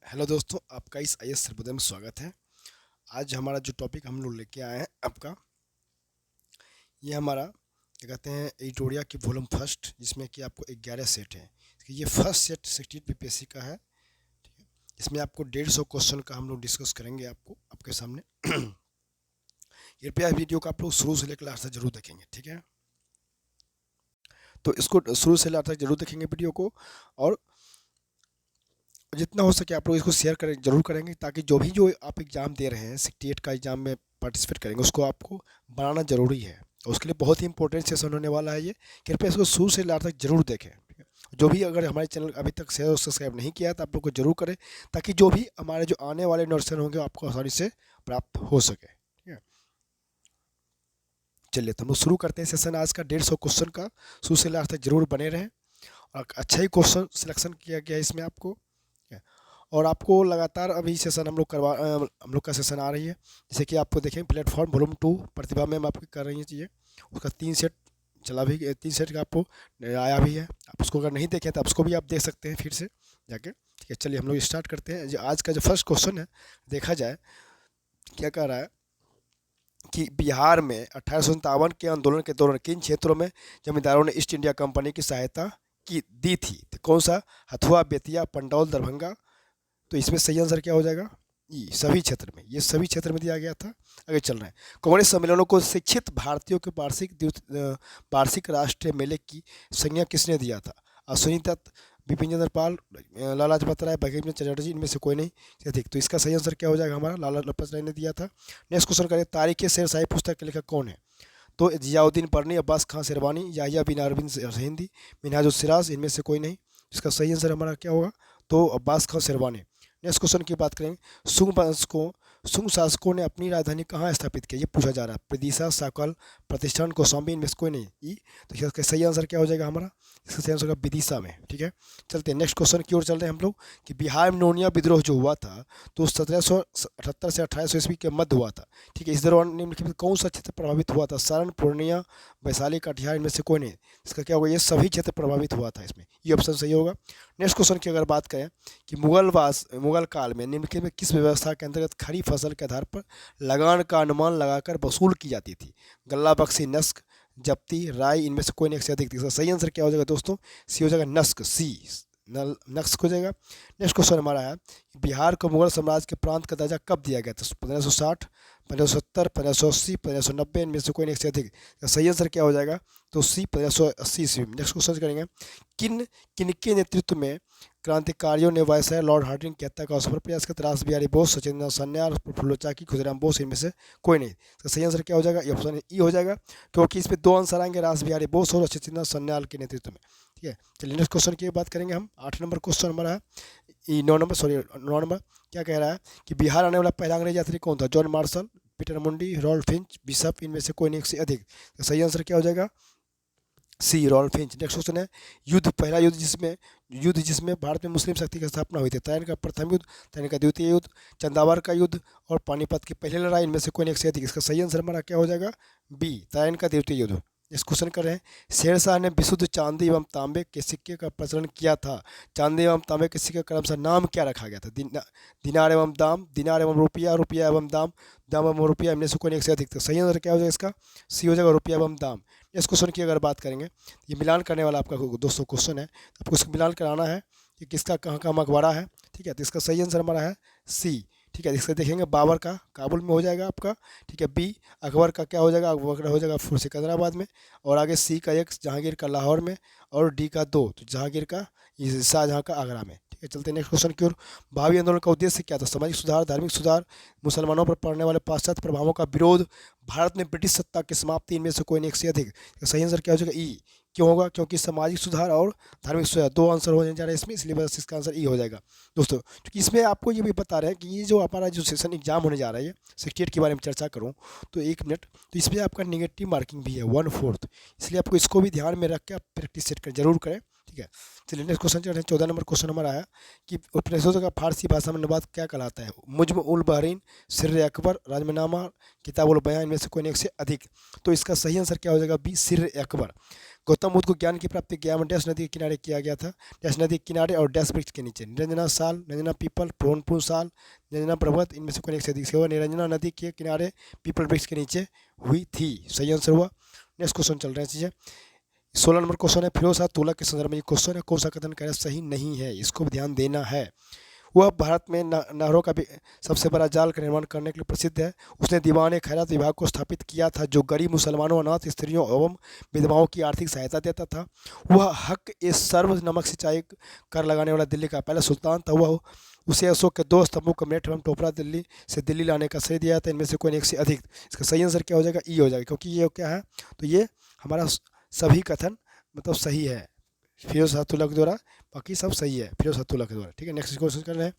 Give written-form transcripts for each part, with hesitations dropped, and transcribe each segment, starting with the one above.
Hello दोस्तों, आपका इस आई एस सर्वोदय में स्वागत है। आज हमारा जो टॉपिक हम लोग लेके आए हैं आपका, ये हमारा क्या कहते हैं एडिटोरिया की वॉल्यूम फर्स्ट, जिसमें कि आपको 11 सेट है। ये फर्स्ट सेट 68 पीपीएससी का है। ठीक है, इसमें आपको 150 क्वेश्चन का हम लोग डिस्कस करेंगे आपको आपके सामने। कृपया वीडियो को आप लोग शुरू से लेकर लास्ट तक जरूर देखेंगे, ठीक है। तो इसको शुरू से लास्ट तक जरूर देखेंगे वीडियो को, और जितना हो सके आप लोग इसको शेयर करें जरूर करेंगे, ताकि जो आप एग्ज़ाम दे रहे हैं 68 का एग्ज़ाम में पार्टिसिपेट करेंगे, उसको आपको बनाना ज़रूरी है। और उसके लिए बहुत ही इंपॉर्टेंट सेशन होने वाला है ये। कृपया इसको शुरू से लास्ट तक जरूर देखें, ठीक है। जो भी अगर हमारे चैनल अभी तक शेयर और सब्सक्राइब नहीं किया है तो आप लोग को जरूर करें, ताकि जो भी हमारे जो आने वाले नोटिफिकेशन होंगे आपको आसानी से प्राप्त हो सके, ठीक है। चलिए, तो हम लोग शुरू करते हैं सेशन आज का 150 क्वेश्चन का। शुरू से लास्ट तक जरूर बने रहें, और अच्छा ही क्वेश्चन सिलेक्शन किया गया है इसमें आपको, ठीक है। और आपको लगातार अभी सेशन हम लोग का सेशन आ रही है। जैसे कि आपको देखें प्लेटफॉर्म वॉल्यूम 2 प्रतिभा मैम आपकी कर रही है चीज़ें, उसका 3 सेट चला भी, 3 सेट का आपको आया भी है। आप उसको अगर नहीं देखें तो आप उसको भी आप देख सकते हैं फिर से जाके, ठीक है। चलिए हम लोग स्टार्ट करते हैं। जो आज का जो फर्स्ट क्वेश्चन है, देखा जाए क्या कह रहा है कि बिहार में 1857 के आंदोलन के दौरान किन क्षेत्रों में जमींदारों ने ईस्ट इंडिया कंपनी की सहायता की दी थी। तो कौन सा? हथुआ, बेतिया, पंडौल, दरभंगा। तो इसमें सही आंसर क्या हो जाएगा? ई सभी क्षेत्र में, ये सभी क्षेत्र में दिया गया था। आगे चल रहे हैं। कांग्रेस सम्मेलनों को शिक्षित भारतीयों के वार्षिक राष्ट्रीय मेले की संज्ञा किसने दिया था? अश्विनी दत्त, बिपिन चंद्र पाल, लाला लाजपत राय, बंकिम चंद्र चटर्जी। इनमें से कोई नहीं से अधिक। तो इसका सही आंसर क्या हो जाएगा हमारा? लाला लाजपत राय ने दिया था। नेक्स्ट क्वेश्चन करें, तारीख शेरशाही पुस्तक के लेखक कौन है? तो जियाउद्दीन परनी, अब्बास खान शेरवानी, याहिया बिन अरबिन हिंदी, मिनहाजुल सिराज। इनमें से कोई नहीं। इसका सही आंसर हमारा क्या होगा? तो अब्बास खान शेरवानी। नेक्स्ट क्वेश्चन की बात करें, शुंग शासकों ने अपनी राजधानी कहाँ स्थापित की? ये पूछा जा रहा है। विदिशा, साकल, प्रतिष्ठान, कौशाम्बी। इनमें से कोई नहीं। ई तो इसका सही आंसर क्या हो जाएगा हमारा? इसका सही आंसर होगा विदिशा में, ठीक है। चलते हैं नेक्स्ट क्वेश्चन की ओर चल रहे हैं हम लोग, कि बिहार में नोनिया विद्रोह जो हुआ था, तो 1778 से 1800 ईस्वी के मध्य हुआ था, ठीक है। इस दौरान निम्नलिखित में कौन सा क्षेत्र प्रभावित हुआ था? सारण, पूर्णिया, वैशाली, कटिहार। इनमें से कोई नहीं। इसका क्या होगा? ये सभी क्षेत्र प्रभावित हुआ था इसमें। ये ऑप्शन सही होगा। नेक्स्ट क्वेश्चन की अगर बात करें कि मुगल काल में निम्नलिखित में किस व्यवस्था के अंतर्गत खड़ी फसल के आधार पर लगान का अनुमान लगाकर वसूल की जाती थी? गल्ला बख्शी, नस्क, जब्ती, राय। इनमें से कोई नहीं से अधिक। इसका सही आंसर क्या हो जाएगा दोस्तों? सी हो जाएगा, नस्क, सी नक्श हो जाएगा। नेक्स्ट क्वेश्चन हमारा है, बिहार को मुगल साम्राज्य के प्रांत का दर्जा कब दिया गया था? 1560, 1570, 1580, 1590। इनमें से कोई नहीं से अधिक। सही आंसर क्या हो जाएगा? तो सी, 1580 ईस्वी में। नेक्स्ट क्वेश्चन करेंगे, किन किनके नेतृत्व में क्रांतिकारियों ने वायसराय लॉर्ड हार्डिंग की हत्या का सफल प्रयास किया? रास बिहारी बोस, सचिंद्र सन्याल, प्रफुल्ल चाकी, खुदीराम बोस। इनमें से कोई नहीं। तो सही आंसर क्या हो जाएगा? ये ऑप्शन ई हो जाएगा, क्योंकि इसमें दो आंसर आएंगे, रास बिहारी बोस और सचिंद्र सन्याल के नेतृत्व में, ठीक है। चलिए नेक्स्ट क्वेश्चन की बात करेंगे हम। 8 नंबर क्वेश्चन हमारा है, 9 नंबर क्या कह रहा है कि बिहार आने वाला पहला अंग्रेज यात्री कौन था? जॉन मार्शल, पीटर मुंडी, रॉल्फ फिंच, बिशप। इनमें से कोई नहीं से अधिक। तो सही आंसर क्या हो जाएगा? सी, रॉल्फ फिंच। नेक्स्ट क्वेश्चन है, पहला युद्ध जिसमें भारत में मुस्लिम शक्ति की स्थापना हुई थी। तैन का प्रथम युद्ध, तैन का द्वितीय युद्ध, चंदावर का युद्ध और पानीपत की पहली लड़ाई। इनमें से कोई नहीं से अधिक। इसका सही आंसर हमारा क्या हो जाएगा? बी, तैन का द्वितीय युद्ध। इस क्वेश्चन कर रहे हैं, शेरशाह ने विशुद्ध चांदी एवं तांबे के सिक्के का प्रचलन किया था। चांदी एवं तांबे के सिक्के का क्रमशः नाम क्या रखा गया था? दिनार एवं दाम, दिनार एवं रुपया, रुपया एवं दाम, दाम एवं रुपया। इनमें से कोई नहीं से अधिक। तो सही आंसर क्या हो जाएगा इसका? सी हो जाएगा, रुपया एवं दाम। इस क्वेश्चन की अगर बात करेंगे, ये मिलान करने वाला आपका दोस्तों क्वेश्चन है। आपको इसको मिलान कराना है कि किसका कहाँ का मकबरा है, ठीक है। तो इसका सही आंसर हमारा है सी, ठीक है। इसका देखेंगे, बाबर का काबुल में हो जाएगा आपका, ठीक है। बी, अकबर का क्या हो जाएगा? अकबर हो जाएगा सिकंदराबाद में। और आगे सी का 1 जहांगीर का लाहौर में, और डी का 2 तो जहांगीर का शाहजहाँ का आगरा में, ठीक है। चलते हैं नेक्स्ट क्वेश्चन की ओर। भावी आंदोलन का उद्देश्य क्या था? सामाजिक सुधार, धार्मिक सुधार, मुसलमानों पर पड़ने वाले पाश्चात्य प्रभावों का विरोध, भारत में ब्रिटिश सत्ता की समाप्ति। इनमें से कोई नहीं से अधिक। सही आंसर क्या हो जाएगा? ई। क्यों होगा? क्योंकि सामाजिक सुधार और धार्मिक सुधार दो आंसर होने जा रहे हैं इसमें, इसलिए बस इसका आंसर ई हो जाएगा दोस्तों। क्योंकि इसमें आपको ये भी बता रहे हैं कि ये जो हमारा जो सेशन एग्जाम होने जा रहा है, 68 के बारे में चर्चा करूँ तो 1 मिनट, तो इसमें आपका निगेटिव मार्किंग भी है 1/4, इसलिए आपको इसको भी ध्यान में रख के आप प्रैक्टिस सेट कर जरूर करें, ठीक है। चलिए नेक्स्ट क्वेश्चन चल रहे हैं। 14 नंबर क्वेश्चन हमारा है कि उपनिषदों का फारसी भाषा में अनुवाद क्या कहलाता है? मुज्म उल बहरीन, सिर अकबर, राजमनामा, किताब उल बयान। इनमें से कोई एक से अधिक। तो इसका सही आंसर क्या हो जाएगा? बी, सिर अकबर। गौतम बुद्ध को ज्ञान की प्राप्ति गया में डैश नदी के किनारे किया गया था, डैश नदी के किनारे और डैश वृक्ष के नीचे। निरंजना साल, निरंजना पीपल, पूर्णपुर साल, निरंजना पर्वत, इनमें से कोई एक से अधिक सेवा निरंजना नदी के किनारे पीपल वृक्ष के नीचे हुई थी। सही आंसर हुआ। नेक्स्ट क्वेश्चन चल रहे हैं चीज़ें। 16 नंबर क्वेश्चन है, फिरोज शाह तुगलक के संदर्भ में ये क्वेश्चन है, कौन सा कथन कह रहा है सही नहीं है, इसको भी ध्यान देना है। वह भारत में नहरों का भी सबसे बड़ा जाल का निर्माण करने के लिए प्रसिद्ध है। उसने दीवान खैरात विभाग को स्थापित किया था, जो गरीब मुसलमानों, अनाथ स्त्रियों एवं विधवाओं की आर्थिक सहायता देता था। वह हक ए सर्व नमक सिंचाई कर लगाने वाला दिल्ली का पहला सुल्तान था। वह उसे अशोक के 2 स्तंभों को मेरठ एवं टोपरा दिल्ली से दिल्ली लाने का श्रेय दिया था। इनमें से कोई एक से अधिक। इसका सही आंसर क्या हो जाएगा? ई हो जाएगा, क्योंकि ये क्या है, तो ये हमारा सभी कथन मतलब सही है फिरोज शाह तुगलक द्वारा, बाकी सब सही है फिरोज शाह तुगलक के द्वारा। ठीक है, नेक्स्ट क्वेश्चन कर रहे हैं।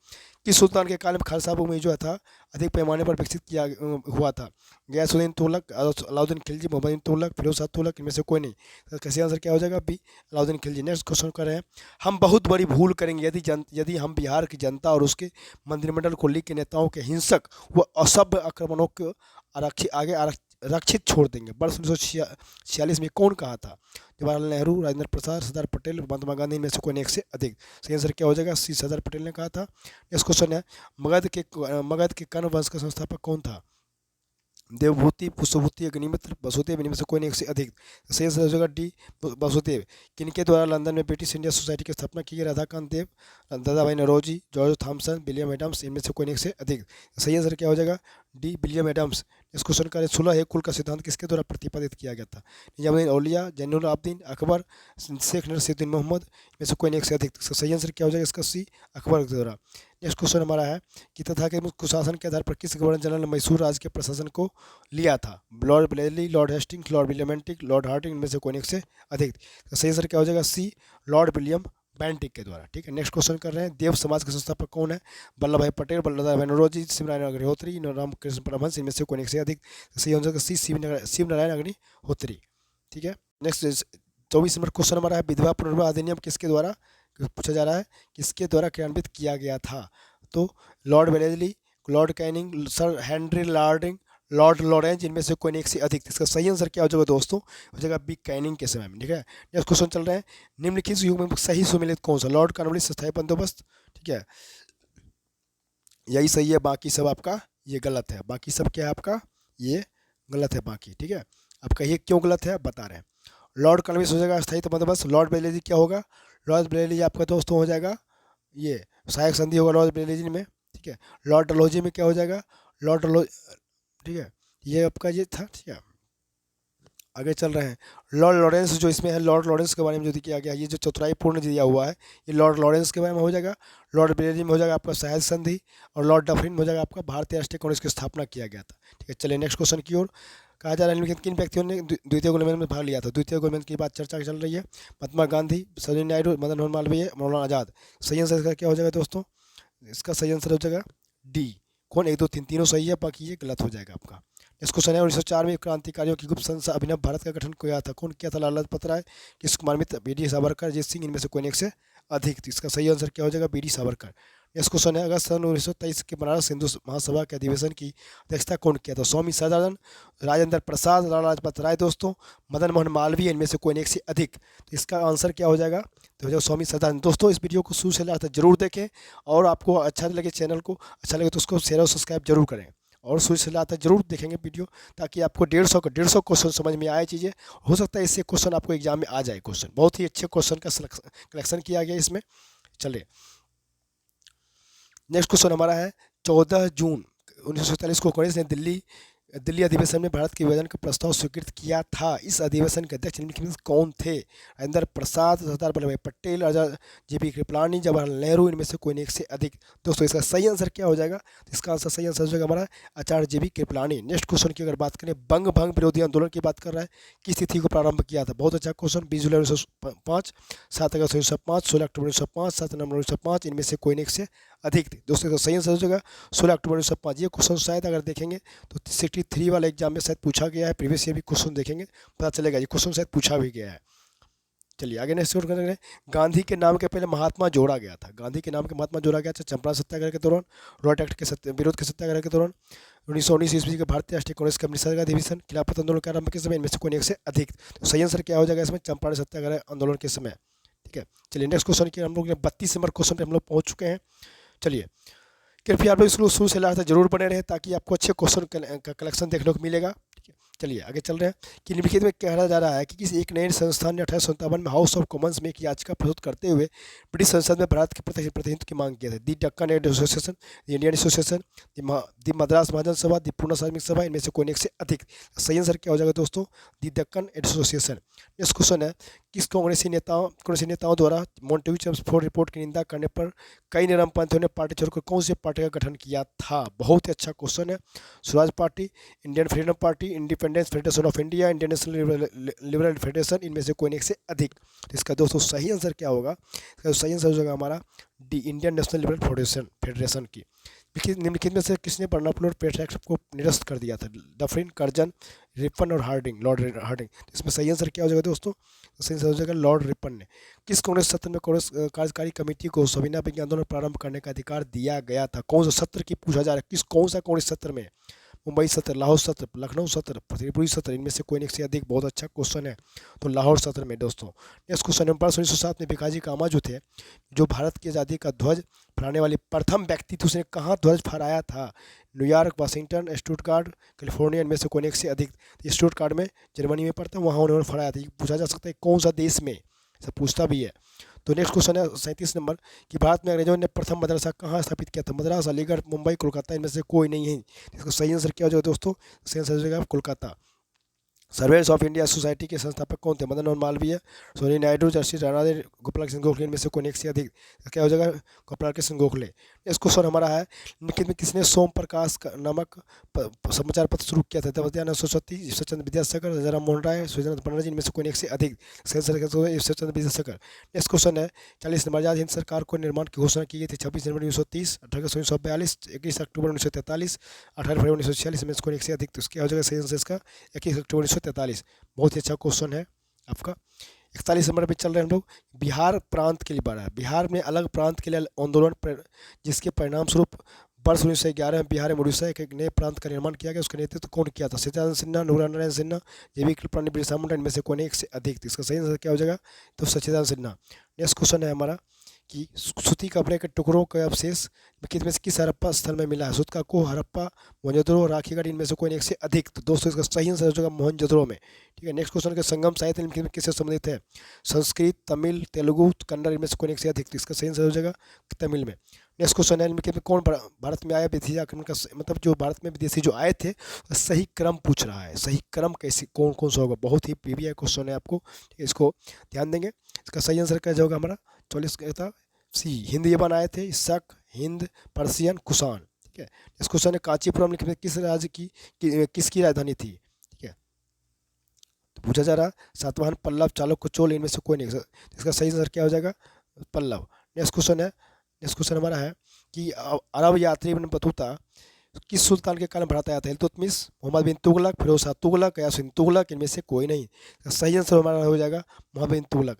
किस सुल्तान के काल में खालसा भूमि जो था अधिक पैमाने पर विकसित किया हुआ था? गयासुद्दीन तुगलक, अलाउद्दीन खिलजी, मोहम्मद बिन तुगलक, फिरोज शाह तुगलक, इनमें से कोई नहीं। तो कैसे आंसर क्या हो जाएगा? B, Alauddin Khilji. Next question कर रहे हैं। हम बहुत बड़ी भूल करेंगे यदि हम बिहार की जनता और उसके मंत्रिमंडल को लीग के नेताओं के हिंसक व असभ्य आक्रमणों को आरक्षित छोड़ देंगे। वर्ष 1946 में कौन कहा था? जवाहरलाल नेहरू, राजेंद्र प्रसाद, सरदार पटेल, महात्मा गांधी, में से कोई एक से अधिक। सही आंसर क्या हो जाएगा? सी, सरदार पटेल ने कहा था। नेक्स्ट क्वेश्चन है, मगध के कर्ण वंश का संस्थापक कौन था? देवभूति, पुष्पभूति, अग्निमित्र, वसुदेव, इनमें से कोई एक से अधिक। सही आंसर हो जाएगा डी, वसुदेव। किनके द्वारा लंदन में ब्रिटिश इंडिया सोसाइटी की स्थापना की गई? Radhakant Dev, Dadabhai Naoroji, George Thomson, William Adams, इनमें से कोई एक से अधिक। सही आंसर क्या हो जाएगा? D, William Adams. इस क्वेश्चन का 16 कुल का सिद्धांत किसके द्वारा प्रतिपादित किया गया था? निजामुद्दीन औलिया, जैनुल आबदीन, अकबर, शेख नसीरुद्दीन मोहम्मद, में से कोई एक से अधिक। इसका सही आंसर क्या हो जाएगा? इसका सी, अकबर के द्वारा। नेक्स्ट क्वेश्चन हमारा है कि तथाकथित कुशासन के आधार पर किस गवर्नर जनरल ने मैसूर राज्य के प्रशासन को लिया था? लॉर्ड ब्लेली, Lord Hastings, Lord William Bentinck, Lord Hardinge, इनमें से कोई एक से अधिक। तो सही आंसर क्या हो जाएगा? सी, लॉर्ड विलियम बेंटिक के द्वारा। ठीक है, नेक्स्ट क्वेश्चन कर रहे हैं। देव समाज के संस्थापक कौन है? वल्लभ भाई पटेल, दादाभाई नौरोजी, शिवनारायण अग्निहोत्री, रामकृष्ण परमहंस, इनमें से कोई एक से अधिक। सही हो जाएगा सी, शिवनारायण अग्निहोत्री। ठीक है, नेक्स्ट 24 नंबर क्वेश्चन हमारा है, विधवा पुनर्विवाह अधिनियम किसके द्वारा पूछा जा रहा है, किसके द्वारा क्रियान्वित किया गया था? तो Lord Wellesley, Lord Canning, sir Henry Hardinge, Lord Lawrence, इनमें से कोई एक से अधिक। इसका सही आंसर क्या हो जाएगा दोस्तों? हो जाएगा बी, कैनिंग के समय में। ठीक है, नेक्स्ट क्वेश्चन चल रहे हैं। निम्नलिखित युग में सही सुमेलित कौन सा? लॉर्ड कॉर्नवालिस, स्थायी बंदोबस्त। ठीक है, यही सही है, बाकी सब आपका ये गलत है। बाकी सब क्या है आपका? ये गलत है बाकी। ठीक है, अब कहिए क्यों गलत है, बता रहे हैं। लॉर्ड कॉर्नवालिस हो जाएगा स्थायी बंदोबस्त। लॉर्ड वेलेस्ली क्या होगा? लॉर्ड वेलेस्ली आपका दोस्तों हो जाएगा ये सहायक संधि होगा लॉर्ड वेलेस्ली में। ठीक है, लॉर्ड डलहौजी में क्या हो जाएगा? लॉर्ड डलहौजी। ठीक है, ये आपका ये था। ठीक है, आगे चल रहे हैं। लॉर्ड लॉरेंस जो इसमें है, लॉर्ड लॉरेंस के बारे में जो किया गया, ये जो चतुराई पूर्ण दिया हुआ है, ये लॉर्ड लॉरेंस के बारे में हो जाएगा। लॉर्ड वेलेस्ली में हो जाएगा आपका सहायक संधि, और लॉर्ड डफरिन में हो जाएगा आपका भारतीय राष्ट्रीय कांग्रेस की स्थापना किया गया था। ठीक है, चलिए नेक्स्ट क्वेश्चन की ओर। कहा जा रहा है निम्नलिखित किन व्यक्तियों ने द्वितीय गोलमेज में भाग लिया था? द्वितीय गोलमेज की बात चर्चा चल रही है। महात्मा गांधी, सरोजिनी नायडू, मदन मोहन मालवीय, मौलाना आज़ाद। सही आंसर इसका क्या हो जाएगा दोस्तों? इसका सही आंसर हो जाएगा डी। कौन? 1, 2, 3 तीनों सही है, बाकी ये गलत हो जाएगा आपका। इस क्वेश्चन है 1904 में क्रांतिकारियों की गुप्त संस्था अभिनव भारत का गठन किया था। कौन किया था? लाला लाजपत राय, कृष्ण कुमार मित्र, बी.डी. सावरकर, अजीत सिंह, इनमें से कोई एक से अधिक। इसका सही आंसर क्या हो जाएगा? बी.डी. सावरकर। नेक्स्ट क्वेश्चन है, अगस्त सन 1923 के बनारस हिंदू महासभा के अधिवेशन की अध्यक्षता कौन किया था? स्वामी सदानंद, राजेंद्र प्रसाद, लाला लाजपत राय दोस्तों, मदन मोहन मालवीय, इनमें से कोई एक से अधिक। तो इसका आंसर क्या हो जाएगा? तो हो जाएगा स्वामी सदानंद। दोस्तों इस वीडियो को शुरू से लास्ट तक जरूर देखें, और आपको अच्छा लगे, चैनल को अच्छा लगे तो उसको शेयर और सब्सक्राइब जरूर करें, और शुरू से लास्ट तक जरूर देखेंगे वीडियो, ताकि आपको 150 क्वेश्चन समझ में आए चीज़ें। हो सकता है इससे क्वेश्चन आपको एग्जाम में आ जाए। क्वेश्चन बहुत ही अच्छे क्वेश्चन का कलेक्शन किया गया इसमें। चलिए नेक्स्ट क्वेश्चन हमारा है, 14 जून 1947 को कांग्रेस ने दिल्ली अधिवेशन में भारत के विभाजन का प्रस्ताव स्वीकृत किया था। इस अधिवेशन के अध्यक्ष निम्नलिखित में कौन थे? राजेंद्र प्रसाद, सरदार वल्लभ भाई पटेल, जे.पी. कृपलानी, जवाहरलाल नेहरू, इनमें से कोई एक से अधिक। दोस्तों इसका सही आंसर क्या हो जाएगा? इसका आंसर सही आंसर हो जाएगा हमारा आचार्य जे.बी. कृपलानी। नेक्स्ट क्वेश्चन की अगर बात करें, बंग भंग विरोधी आंदोलन की बात कर रहा है, किस तिथि को प्रारंभ किया था? बहुत अच्छा क्वेश्चन। 20 जुलाई 1905, 7 अगस्त 1905, 16 अक्टूबर 1905, 7 नवंबर 1905, इनमें से कोई एक से अधिक थे। दोस्तों इसका सही आंसर हो जाएगा 16 अक्टूबर 1905। ये क्वेश्चन शायद अगर देखेंगे तो 63 वाले एग्जाम में शायद पूछा गया है। प्रीवियस ईयर भी क्वेश्चन देखेंगे, पता चलेगा ये क्वेश्चन शायद पूछा भी गया है। चलिए आगे नेक्स्ट कर रहे हैं। गांधी के नाम के पहले महात्मा जोड़ा गया था। गांधी के नाम के महात्मा जोड़ा गया था चंपारण सत्याग्रह के दौरान, रॉट एक्ट के विरोध के सत्याग्रह के दौरान, 1919 ईस्वी के भारतीय राष्ट्रीय कांग्रेस के निषेधाज्ञा अधिवेशन, खिलाफत आंदोलन के आरंभ के समय, इनमें से कोई एक से अधिक। तो सही आंसर क्या हो जाएगा इसमें? चंपारण सत्याग्रह आंदोलन के समय। ठीक है, चलिए नेक्स्ट क्वेश्चन की हम लोग 32 नंबर क्वेश्चन पे हम लोग पहुंच चुके हैं। चलिए कृपया आप लोग इसको शुरू से लास्ट तक जरूर बने रहे ताकि आपको अच्छे क्वेश्चन का कलेक्शन देखने को मिलेगा। ठीक है, चलिए आगे चल रहे हैं कि निम्नलिखित में कहा जा रहा है कि किसी एक नए संस्थान ने 1857 में हाउस ऑफ कॉमन्स में एक याचिका प्रस्तुत करते हुए ब्रिटिश संसद में भारत के प्रतिनिधित्व की मांग की थी। The Deccan Association, the Indian Association, the Madras Mahajan Sabha, the पूर्णा श्रमिक सभा, इनमें से कोई एक से अधिक। सही आंसर क्या हो जाएगा दोस्तों? दी डक्कन एसोसिएशन। नेक्स्ट क्वेश्चन है किस कांग्रेसी नेताओं द्वारा मॉन्टेग्यू चेम्सफोर्ड रिपोर्ट की निंदा करने पर कई नरमपंथियों ने पार्टी छोड़कर कौन सी पार्टी का गठन किया था? बहुत ही अच्छा क्वेश्चन है। Swaraj party, Indian freedom party, independence federation of India, Indian national liberal federation, इनमें से कोई एक से अधिक। तो इसका दोस्तों सही आंसर क्या होगा? इसका सही आंसर हो जाएगा हमारा D, Indian national liberal federation की। निम्नलिखित में से किसने बर्नापुर पेट एक्ट को निरस्त कर दिया था? डफरिन, कर्जन, रिपन और हार्डिंग, लॉर्ड हार्डिंग। इसमें सही आंसर क्या हो जाएगा दोस्तों? सही आंसर हो जाएगा लॉर्ड रिपन ने। किस कांग्रेस सत्र में कांग्रेस कार्यकारी कमेटी को सविनय विज्ञान आंदोलन प्रारंभ करने का अधिकार दिया गया था? कौन सा सत्र की पूछा जा रहा है? कौन सा कांग्रेस सत्र में? मुंबई सत्र, लाहौर सत्र, लखनऊ सत्र, त्रिपुरी सत्र, इनमें से कोई एक से अधिक। बहुत अच्छा क्वेश्चन है, तो लाहौर सत्र में दोस्तों। नेक्स्ट क्वेश्चन नंबर 1907 में भिकाजी कामा जो थे, जो भारत की आज़ादी का ध्वज फहराने वाले प्रथम व्यक्ति थे, उसने कहाँ ध्वज फहराया था? न्यूयॉर्क, वाशिंगटन, स्टुटगार्ट, कैलिफोर्निया, इनमें से कोई एक से अधिक। स्टुटगार्ट में जर्मनी में पड़ता है, वहाँ उन्होंने फहराया था। पूछा जा सकता है कौन सा देश में, ऐसा पूछता भी है। तो नेक्स्ट क्वेश्चन है 37 नंबर कि भारत में अंग्रेजों ने प्रथम मदरसा कहाँ स्थापित किया था? मद्रास, अलीगढ़, मुंबई, कोलकाता, इनमें से कोई नहीं है। इसका सही आंसर क्या हो जाएगा दोस्तों? सही आंसर हो जाएगा Kolkata. Servants of India society के संस्थापक कौन थे? मदन मोहन मालवीय, सोनी नायडू, जस्टिस राणा, गोपाल कृष्ण गोखले, इनमें से कोई एक से अधिक। क्या हो जाएगा? गोपाल कृष्ण गोखले। नेक्स्ट क्वेश्चन हमारा है निम्नलिखित में किसने सोम प्रकाश नामक समाचार पत्र शुरू किया था? दयानंद सरस्वती, ईश्वरचंद्र विद्यासागर, राजाराम मोहन राय, सूर्यनाथ बनर्जी, इनमें से कोई एक से अधिक। ईश्वरचंद्र विद्यासागर। नेक्स्ट क्वेश्चन है 40 नंबर आजाद हिंद सरकार को निर्माण की घोषणा की गई थी 26 जनवरी 1930, 18 अगस्त 1942, 21 अक्टूबर 1943, 18 फरवरी 1946, में से कोई एक से अधिक। तो क्या हो जाएगा सही आंसर इसका? 21 अक्टूबर 1943। बहुत ही अच्छा क्वेश्चन है आपका। 41 नंबर पे चल रहे हैं हम लोग। बिहार प्रांत के लिए बड़ा है। बिहार में अलग प्रांत के लिए आंदोलन जिसके परिणाम स्वरूप वर्ष 1911 में बिहार में उड़ीसा एक नए प्रांत का निर्माण किया गया। उसका नेतृत्व कौन किया था? सच्चिदानंद सिन्हा, नूरनारायण सिन्हा, जेबी कृपलानी, बिरसा मुंडा, इनमें से कोई एक से अधिक। इसका सही आंसर क्या हो जाएगा? तो सच्चिदानंद सिन्हा। नेक्स्ट क्वेश्चन है हमारा कि सूती कपड़े के टुकड़ों के अवशेष में से किस हड़प्पा स्थल में मिला है? सूतकाको, हड़प्पा, मोहनजोदड़ो, राखीगढ़, इनमें से कोई एक से अधिक। तो दोस्तों इसका सही आंसर हो जाएगा मोहनजोदड़ो में। ठीक है, नेक्स्ट क्वेश्चन के संगम साहित्य निम्नलिखित में किससे संबंधित है? संस्कृत, तमिल, तेलुगु, कन्नड़, इनमें से कोई एक से अधिक। तो इसका सही आंसर हो जाएगा तमिल में। नेक्स्ट क्वेश्चन है निम्नलिखित में कौन भारत में आया विदेशी आक्रमण का मतलब जो भारत में विदेशी जो आए थे सही क्रम पूछ रहा है। सही क्रम कैसे कौन कौन सा होगा? बहुत ही पीवीआई क्वेश्चन है आपको, इसको ध्यान देंगे। इसका सही आंसर क्या जाएगा हमारा? 44 का सी। हिंद यवन आए थे, शक, हिंद, पर्शियन, कुषाण। ठीक है, इस क्वेश्चन है कांचीपुरम किस राज्य की किसकी राजधानी थी? ठीक है, तो पूछा जा रहा सातवाहन, पल्लव, चालुक्य, चोल, इनमें से कोई नहीं। इसका सही आंसर क्या हो जाएगा? पल्लव। नेक्स्ट क्वेश्चन हमारा है कि अरब यात्री इब्न बतूता किस सुल्तान के काल में भारत आया था? इल्तुतमिश, मोहम्मद बिन तुगलक, फिरोज शाह तुगलक, यासीन तुगलक, इनमें से कोई नहीं। सही आंसर हमारा हो जाएगा मोहम्मद बिन तुगलक।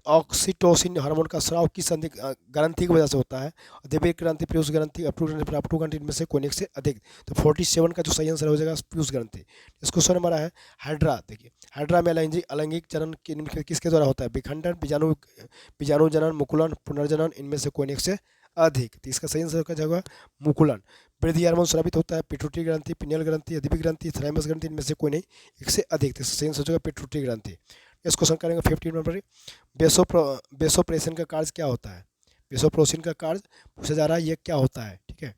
ऑक्सीटोसिन हार्मोन का स्राव किस ग्रंथि की वजह से होता है? देवी ग्रंथि, पीयूष ग्रंथि, अपटू ग्रंथि, इनमें से कोई एक से अधिक। तो 47 का जो सही आंसर हो जाएगा पीयूष ग्रंथि। इस क्वेश्चन हमारा है हाइड्रा। देखिए हाइड्रा में अलैंगिक जनन किसके द्वारा होता है? विखंडन, बीजाणु जनन, मुकुलन, पुनर्जनन, इनमें से कोई एक से अधिक। तो इसका सही आंसर क्या जाएगा? मुकुलन। वृद्धि हार्मोन स्रावित होता है पिट्यूटरी ग्रंथि, पिनियल ग्रंथि, अधिपी ग्रंथि, थैलेमस ग्रंथि, इनमें से कोई नहीं एक से अधिक। तो सही आंसर हो जाएगा पिट्यूटरी ग्रंथि। इस क्वेश्चन करेंगे 15 नंबर। बेसोप्रेसिन का कार्य क्या होता है? बेसोप्रेसिन का कार्य पूछा जा रहा है, ये क्या होता है? ठीक है,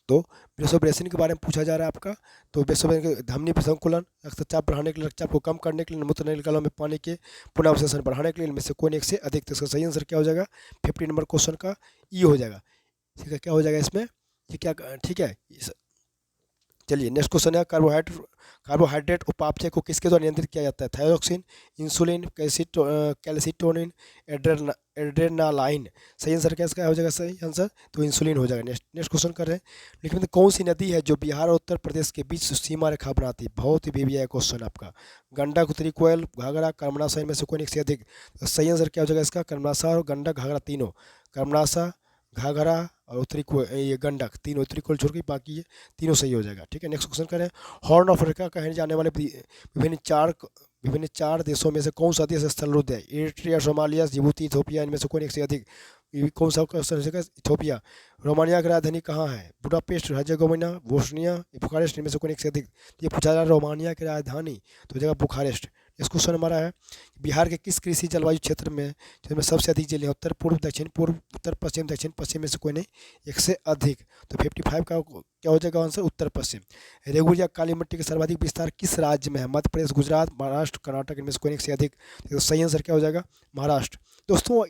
तो बेसोप्रेसिन के बारे में पूछा जा रहा है आपका। तो बेसोप्रेसिन धमनी संकुलन, रक्तचाप बढ़ाने के लिए, रक्तचाप को कम करने के लिए, मूत्र निकालों में पानी के पुनः अवशोषण बढ़ाने के लिए, इनमें से कोई एक से अधिक। तो इसका सही आंसर क्या हो जाएगा? 15 नंबर क्वेश्चन का ई हो जाएगा। ठीक है, क्या हो जाएगा इसमें? ये क्या? ठीक है, चलिए नेक्स्ट क्वेश्चन है, कार्बोहाइड्रेट उपापचय को किसके द्वारा नियंत्रित किया जाता है? Thyroxine, insulin, calcitonin, adrenaline. सही आंसर क्या इसका हो जाएगा? सही आंसर तो इंसुलिन हो जाएगा। नेक्स्ट नेक्स्ट क्वेश्चन कर रहे हैं, लेकिन मतलब कौन सी नदी है जो बिहार और उत्तर प्रदेश के बीच सीमा रेखा बनाती है? बहुत ही बेबी है क्वेश्चन आपका। गंडक, उत्तरी कोयल, घाघरा, कर्मनाशा, इनमें से कोई एक से अधिक। तो सही आंसर क्या हो जाएगा इसका? कर्मनाशा और गंडक घाघरा तीनों। कर्मनाशा, घाघरा और उत्तरी को ये गंडक तीनों, उत्तरी कोयल छोड़ के बाकी ये तीनों सही हो जाएगा। ठीक है, नेक्स्ट क्वेश्चन करें, हॉर्न ऑफ अफ्रीका कहे जाने वाले विभिन्न चार देशों में से कौन सा देश स्थलरुद्ध है? इरिट्रिया, सोमालिया, जिबूती, इथोपिया, इनमें से कोई एक से अधिक। ये कौन सा क्वेश्चन हो जाएगा? इथोपिया। रोमानिया की राजधानी कहाँ है? बुडापेस्ट, हर्जेगोविना, बोस्निया, बुखारेस्ट, इनमें से कोई एक से अधिक। ये पूछा जा रहा है रोमानिया की राजधानी, तो हो जाएगा बुखारेस्ट। इस क्वेश्चन हमारा है, बिहार के किस कृषि जलवायु क्षेत्र में जिसमें सबसे अधिक जिले हैं? उत्तर पूर्व, दक्षिण पूर्व, उत्तर पश्चिम, दक्षिण पश्चिम में से कोई नहीं, एक से अधिक। तो 55 का क्या हो जाएगा आंसर? उत्तर पश्चिम। रेगुर या काली मिट्टी का सर्वाधिक विस्तार किस राज्य में है? मध्य प्रदेश, गुजरात, महाराष्ट्र, कर्नाटक, इनमें से कोई एक से अधिक। तो सही आंसर क्या हो जाएगा? महाराष्ट्र। दोस्तों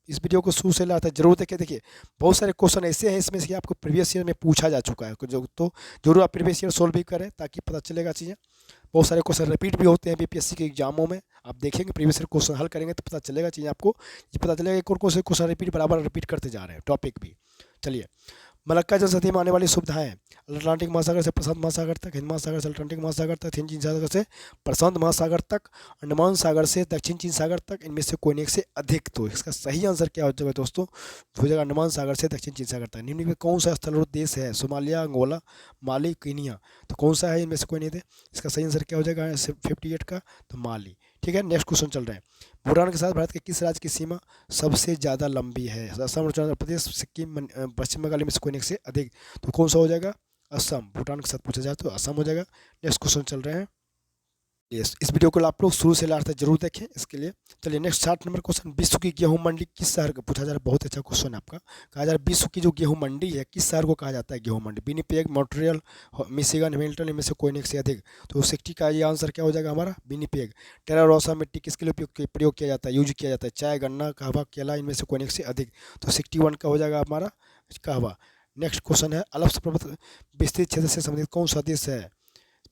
इस वीडियो को शुरू से लाता जरूर देखिए। देखिए बहुत सारे क्वेश्चन ऐसे हैं इसमें से आपको प्रीवियस ईयर में पूछा जा चुका है, जो तो जरूर आप प्रीवियस ईयर सोल्व भी करें ताकि पता चलेगा चीज़ें। बहुत सारे क्वेश्चन रिपीट भी होते हैं बीपीएससी के एग्जामों में, आप देखेंगे प्रीवियस ईयर क्वेश्चन हल करेंगे तो पता चलेगा चीज़ें आपको, ये पता चलेगा कि कौन कौन से क्वेश्चन बराबर रिपीट करते जा रहे हैं टॉपिक भी। चलिए, मलक्का जनसतही में आने वाली सुविधाएं, अटलांटिक महासागर से प्रशांत महासागर तक, हिंद महासागर से अटलांटिक महासागर तक, हिंद चीन सागर से प्रशांत महासागर तक, अंडमान सागर से दक्षिण चीन सागर तक, इनमें से कोई एक से अधिक। तो इसका सही आंसर क्या हो जाएगा दोस्तों? हो जाएगा अंडमान सागर से दक्षिण चीन सागर तक। निम्न में कौन सा स्थलरूप देश है? सोमालिया, अंगोला, माली, कीनिया। तो कौन सा है इनमें से? कोई नहीं थे। इसका सही आंसर क्या हो जाएगा 58 का? तो माली। ठीक है, नेक्स्ट क्वेश्चन चल रहे हैं, भूटान के साथ भारत के किस राज्य की सीमा सबसे ज़्यादा लंबी है? असम, अरुणाचल प्रदेश, सिक्किम, पश्चिम बंगाल में से कोई एक से अधिक। तो कौन सा हो जाएगा? असम। भूटान के साथ पूछा जाए तो असम हो जाएगा। नेक्स्ट क्वेश्चन चल रहे हैं, इस वीडियो को आप लोग शुरू से लास्ट तक जरूर देखें इसके लिए। चलिए नेक्स्ट 60 नंबर क्वेश्चन, विश्व की गेहूं मंडी किस शहर का पूछा जा रहा है? बहुत अच्छा क्वेश्चन है आपका। कहा जा रहा है विश्व की जो गेहूं मंडी है किस शहर को कहा जाता है गेहूं मंडी? विनिपेग, मॉन्ट्रियल, मिशिगन, हैमिल्टन, इनमें से कोई एक से अधिक। तो 60 का ये आंसर क्या हो जाएगा हमारा? विनिपेग। टेरा रोसा मिट्टी किसके लिए प्रयोग किया जाता है, यूज किया जाता है? चाय, गन्ना, कहवा, केला, इनमें से कोई एक से अधिक। तो 61 का हो जाएगा हमारा कहवा। नेक्स्ट क्वेश्चन है, अल्प्स पर्वत विस्तृत क्षेत्र से संबंधित कौन सा देश है?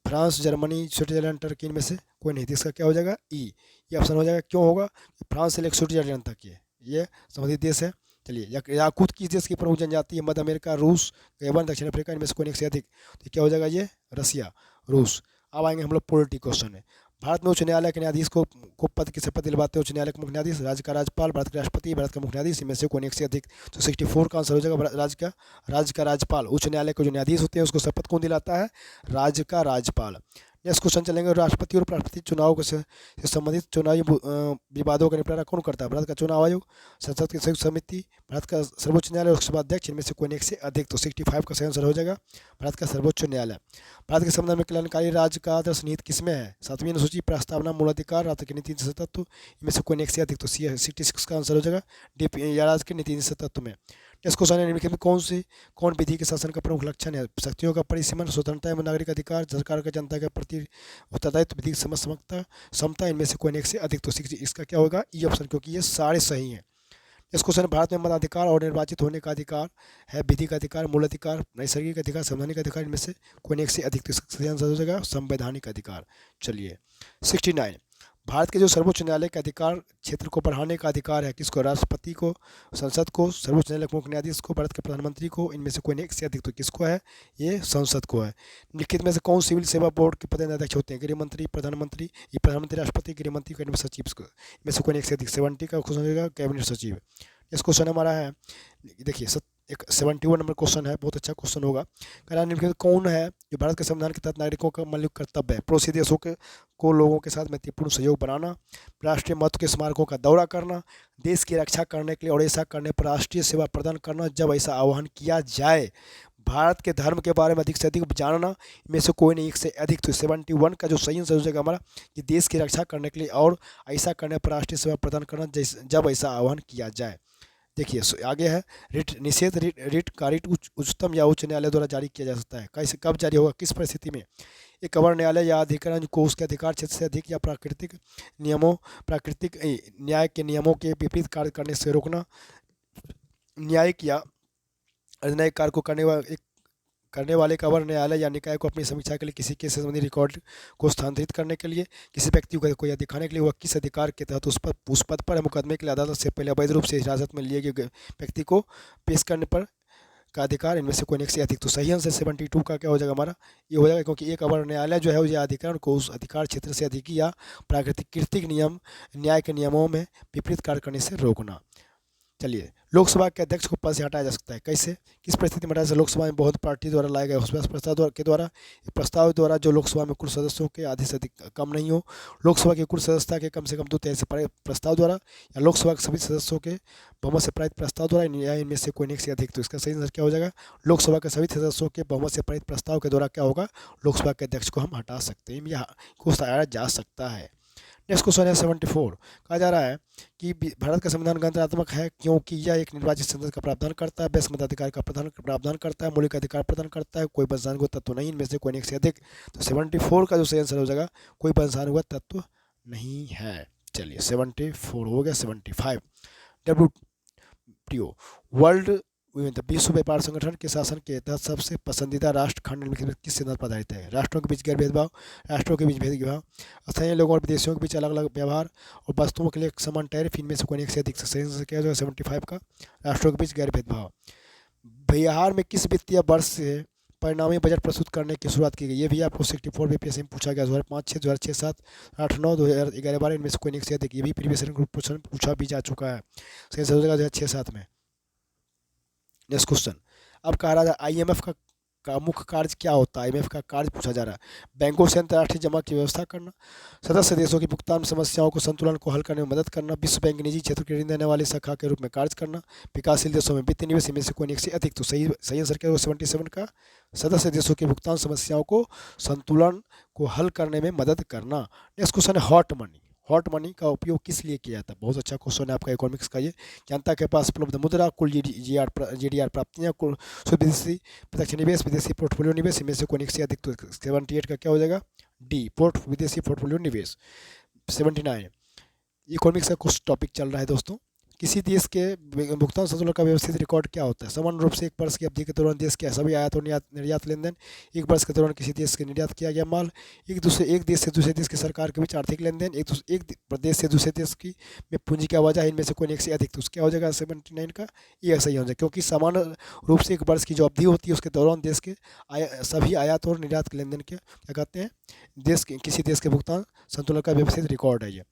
फ्रांस, जर्मनी, स्विट्जरलैंड, टर्की, इनमें से कोई नहीं। इसका क्या हो जाएगा? ई। ये ऑप्शन हो जाएगा। क्यों होगा? फ्रांस से लेकर स्विट्जरलैंड तक ये संबंधित देश है। चलिए, याकूत किस देश की प्रमुख जनजाति है? मध्य अमेरिका, रूस, गैबन, दक्षिण अफ्रीका, इनमें से कोई एक से अधिक। तो क्या हो जाएगा? ये रसिया, रूस। अब आएंगे हम लोग पॉलिटी क्वेश्चन है, भारत में उच्च न्यायालय के न्यायाधीश को पद की शपथ दिलवाते हैं? उच्च न्यायालय का मुख्य न्यायाधीश, राज्य का राज्यपाल, भारत के राष्ट्रपति, भारत का मुख्य न्यायाधीश, इनमें से कोई एक से अधिक। तो 64 का आंसर हो जाएगा राज्य का राज्यपाल। उच्च न्यायालय के जो न्यायाधीश होते हैं उसको शपथ कौन दिलाता है? राज्य का राज्यपाल। नेक्स्ट क्वेश्चन चलेंगे, राष्ट्रपति और राष्ट्रपति चुनाव से संबंधित चुनावी विवादों का निपटारा कौन करता है? भारत का चुनाव आयोग, संसद की संयुक्त समिति, भारत का सर्वोच्च न्यायालय, लोकसभा अध्यक्ष, इनमें से कोई एक से अधिक। तो 65 का सही आंसर हो जाएगा भारत का सर्वोच्च न्यायालय। भारत के संविधान में कल्याणकारी राज्य का आदर्श नीति किसमें है? 7वीं अनुसूची, प्रस्तावना, मूलाधिकार, राज्य की नीति तत्व, इनमें से कोई एक से अधिक। तो 66 का आंसर हो जाएगा डीपी या राज्य की नीति तत्व में। नेक्स्ट क्वेश्चन है, निम्नलिखित में कौन विधि के शासन का प्रमुख लक्षण है? शक्तियों का परिसीमन, स्वतंत्रता एवं नागरिक अधिकार, सरकार का जनता के प्रति उत्तरदायित्व, विधि समता, समता, इनमें से कोई एक से अधिक। तो इसका क्या होगा? ई ऑप्शन, क्योंकि ये सारे सही हैं। इस क्वेश्चन, भारत में मताधिकार और निर्वाचित होने का अधिकार है? विधि का अधिकार, मूल अधिकार, नैसर्गिक अधिकार, संवैधानिक अधिकार, इनमें से कोई एक से अधिक। तो इसका सही आंसर हो जाएगा संवैधानिक अधिकार। चलिए 69, भारत के जो सर्वोच्च न्यायालय के अधिकार क्षेत्र को बढ़ाने का अधिकार है किसको? राष्ट्रपति को, संसद को, सर्वोच्च न्यायालय के मुख्य न्यायाधीश को, भारत के प्रधानमंत्री को, इनमें से कोई एक से अधिक। तो किसको है? ये संसद को है। निम्नलिखित में से कौन सिविल सेवा बोर्ड के पद अध्यक्ष होते हैं? गृह मंत्री, प्रधानमंत्री, ये प्रधानमंत्री, राष्ट्रपति, गृह मंत्री, कैबिनेट सचिव, इनमें से कोई एक से अधिक। 70 का क्वेश्चन होगा कैबिनेट सचिव। इस क्वेश्चन हमारा है, देखिए एक 71 नंबर क्वेश्चन है, बहुत अच्छा क्वेश्चन होगा। निम्नलिखित कौन है जो भारत के संविधान के तहत नागरिकों का मौलिक कर्तव्य है? पड़ोसी देशों को लोगों के साथ मैत्रीपूर्ण सहयोग बनाना, राष्ट्रीय महत्व के स्मारकों का दौरा करना, देश की रक्षा करने के लिए और ऐसा करने पर राष्ट्रीय सेवा प्रदान करना जब ऐसा आह्वान किया जाए, भारत के धर्म के बारे में अधिक से अधिक जानना, इनमें से कोई नहीं एक से अधिक। तो 71 का जो सही आंसर हो जाएगा हमारा कि देश की रक्षा करने के लिए और ऐसा करने पर राष्ट्रीय सेवा प्रदान करना जब ऐसा आह्वान किया जाए। देखिए आगे है, रिट का रिट उच्चतम या उच्च न्यायालय द्वारा जारी किया जा सकता है। कैसे, कब जारी होगा, किस परिस्थिति में? एक अवर न्यायालय या अधिकरण को उसके अधिकार क्षेत्र से अधिक या प्राकृतिक न्याय के नियमों के विपरीत कार्य करने से रोकना, न्यायिक या अनैतिक कार्य को करने वाला एक करने वाले का अवर न्यायालय या निकाय को अपनी समीक्षा के लिए किसी केस से संबंधित रिकॉर्ड को स्थानांतरित करने के लिए, किसी व्यक्ति को यह दिखाने के लिए वह किस अधिकार के तहत उस पद पर है, मुकदमे के लिए अदालत से पहले अवैध रूप से हिरासत में लिए गए व्यक्ति को पेश करने पर का अधिकार, इनमें से कोई एक से अधिक। तो सही आंसर 72 का क्या हो जाएगा हमारा, ये हो जाएगा, क्योंकि एक अवर न्यायालय जो है यह अधिकरण को उस अधिकार क्षेत्र से अधिक या प्राकृतिक नियम न्याय के नियमों में विपरीत कार्य करने से रोकना। चलिए, लोकसभा के अध्यक्ष को पद से हटाया जा सकता है कैसे, किस परिस्थिति में हटाया जा सकता है? लोकसभा में बहुत पार्टी द्वारा लाए गए प्रस्ताव द्वारा जो लोकसभा में कुल सदस्यों के आधे से अधिक कम नहीं हो, लोकसभा की कुल सदस्यता के कम से कम 2/3 से प्रस्ताव द्वारा, या लोकसभा के सभी सदस्यों के बहुमत से पारित प्रस्ताव द्वारा, या इनमें से कोई एक से अधिक। तो इसका सही आंसर क्या हो जाएगा, लोकसभा के सभी सदस्यों के बहुमत से पारित प्रस्ताव के द्वारा क्या होगा, लोकसभा के अध्यक्ष को हम हटा सकते हैं, या को हटाया जा सकता है। नेक्स्ट क्वेश्चन है 74। कहा जा रहा है कि भारत का संविधान गणतंत्रात्मक है क्योंकि यह एक निर्वाचित संसद का प्रावधान करता है, वयस्क मताधिकार का प्रावधान करता है, मौलिक अधिकार प्रदान करता है, कोई वंशानुगत तत्व नहीं, इनमें से कोई एक से अधिक। तो 74 का जो सही आंसर हो जाएगा, कोई वंशानुगत तत्व नहीं है। चलिए, 74 हो गया। 75, WTO वर्ल्ड विश्व व्यापार संगठन के शासन के तहत सबसे पसंदीदा राष्ट्र खंड निम्नलिखित में किस सिद्धांत पर आधारित है? राष्ट्रों के बीच गैर भेदभाव, राष्ट्रों के बीच भेदभाव, स्थानीय लोगों और विदेशियों के बीच अलग अलग व्यवहार, और वस्तुओं के लिए एक समान टैरिफ, इनमें से कोई एक से अधिक। सही आंसर क्या होगा 75 का, राष्ट्रों के बीच गैर भेदभाव। बिहार में किस वित्तीय वर्ष से परिणामी बजट प्रस्तुत करने की शुरुआत की गई? ये भी आपको 64 बीपीएससी में पूछा गया, 2005, 6, 2006, 7, 8, 9, 2011, 12, इनमें से कोई एक से अधिक। ये भी प्रीवियस क्वेश्चन पूछा भी जा चुका है। सही आंसर हो जाएगा 2006-7 में। नेक्स्ट क्वेश्चन, अब कहा रहा है आईएमएफ का मुख्य कार्य क्या होता है? आईएमएफ का कार्य पूछा जा रहा है, बैंकों से अंतर्राष्ट्रीय जमा की व्यवस्था करना, सदस्य देशों की भुगतान समस्याओं को संतुलन को हल करने में मदद करना, विश्व बैंक निजी क्षेत्र के ऋण देने वाले शाखा के रूप में कार्य करना, विकासशील देशों में वित्तीय निवेश, इनमें से कोई एक से अधिक। तो सही आंसर क्या होगा 77 का, सदस्य देशों की भुगतान समस्याओं को संतुलन को हल करने में मदद करना। नेक्स्ट क्वेश्चन है हॉट मनी। हॉट मनी का उपयोग किस लिए किया जाता है? बहुत अच्छा क्वेश्चन है आपका इकोनॉमिक्स का ये। जनता के पास उपलब्ध मुद्रा, कुल जीडीआर प्राप्तियाँ, कुल शुद्ध विदेशी प्रत्यक्ष निवेश, विदेशी पोर्टफोलियो निवेश, इनमें से कोई एक से अधिक। तो 78 का क्या हो जाएगा, डी, विदेशी पोर्टफोलियो निवेश। 79, इकोनॉमिक्स का कुछ टॉपिक चल रहा है दोस्तों। किसी देश के भुगतान संतुलन का व्यवस्थित रिकॉर्ड क्या होता है? समान रूप से एक वर्ष की अवधि के दौरान देश के सभी आयात और निर्यात लेन देन, एक वर्ष के दौरान किसी देश के निर्यात किया गया माल, एक देश से दूसरे देश की सरकार के बीच आर्थिक लेन देन, एक प्रदेश से दूसरे देश की में पूंजी की आवाजाही, इनमें से कोई एक से अधिक। तो क्या हो जाएगा 79 का, ये सही हो जाएगा, क्योंकि समान रूप से एक वर्ष की जो अवधि होती है उसके दौरान देश के सभी आयात और निर्यात के लेन देन के क्या कहते हैं, किसी देश के भुगतान संतुलन का व्यवस्थित रिकॉर्ड है ये।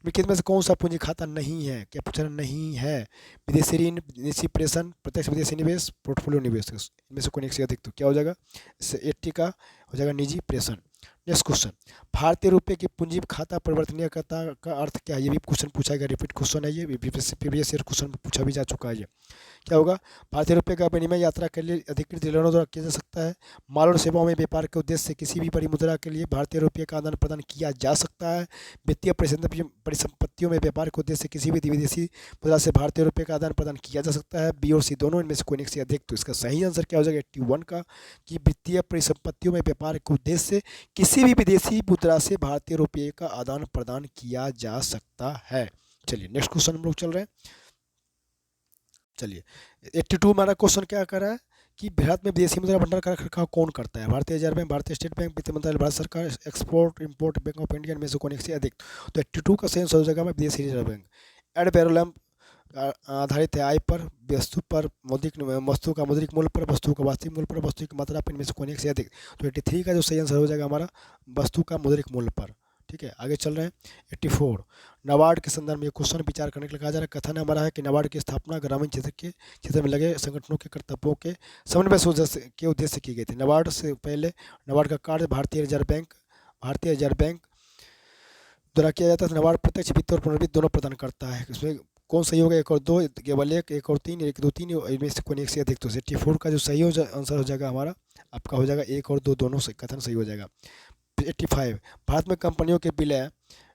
निम्नलिखित में से कौन सा पूंजी खाता नहीं है? क्या पूछा नहीं है, विदेशी ऋण, विदेशी प्रेषण, प्रत्यक्ष विदेशी निवेश, पोर्टफोलियो निवेश, इनमें से कोई एक से अधिक। तो क्या हो जाएगा 80 का हो जाएगा निजी प्रेषण। नेक्स्ट क्वेश्चन, भारतीय रुपये की पूंजी खाता परिवर्तनीयता का अर्थ क्या है? ये भी क्वेश्चन पूछा गया, रिपीट क्वेश्चन है ये, प्रीवियस ईयर क्वेश्चन पूछा भी जा चुका है ये। क्या होगा, भारतीय रुपये का विनिमय यात्रा के लिए अधिकृत डीलरों द्वारा किया जा सकता है। माल और सेवाओं में व्यापार के उद्देश्य से किसी भी बड़ी मुद्रा के लिए भारतीय रुपये का आदान प्रदान किया जा सकता है। वित्तीय परिसंपत्तियों में व्यापार के उद्देश्य से किसी भी विदेशी मुद्रा से भारतीय रुपये का आदान प्रदान किया जा सकता है। बी और सी दोनों, इनमें से कोई एक से अधिक। तो इसका सही आंसर क्या हो जाएगा 81 का, कि वित्तीय परिसंपत्तियों में व्यापार के उद्देश्य से किसी भी विदेशी मुद्रा से भारतीय रुपये का आदान प्रदान किया जा सकता है। चलिए नेक्स्ट क्वेश्चन हम लोग चल रहे हैं। चलिए 82 हमारा क्वेश्चन क्या कर रहा है कि भारत में विदेशी मुद्रा भंडार का रखरखाव कौन करता है? भारतीय रिजर्व बैंक, भारतीय स्टेट बैंक, वित्त मंत्रालय, भारत सरकार, export import bank of India, में से कौन एक से अधिक। तो 82 का सही आंसर हो जाएगा विदेशी रिजर्व बैंक। एड वैलोरम आधारित है आय पर, वस्तु का मौद्रिक मूल्य पर, वस्तु का वास्तविक मूल्य पर, वस्तु की मात्रा पर, इनमें से कौन एक से अधिक। तो 83 का जो सही आंसर हो जाएगा हमारा वस्तु का मौद्रिक मूल्य पर। ठीक है, आगे चल रहे हैं 84, नाबार्ड के संदर्भ में क्वेश्चन विचार करने के लिए कहा जा रहा है। कथन हमारा है कि नाबार्ड की स्थापना ग्रामीण क्षेत्र में लगे संगठनों के कर्तव्यों के समन्वय के उद्देश्य से की गई थी। नाबार्ड से पहले नाबार्ड का कार्य भारतीय रिजर्व बैंक द्वारा किया जाता है। नाबार्ड प्रत्यक्ष वित्त और पुनर्वित्त दोनों प्रदान करता है। इसमें कौन सही होगा, 1 और 2, केवल 1 और 3, 1, 2, 3, इनमें से कोई एक से अधिक। तो 84 का जो सही आंसर हो जाएगा हमारा, आपका हो जाएगा 1 और 2 दोनों से कथन सही हो जाएगा। 85, भारत में कंपनियों के विलय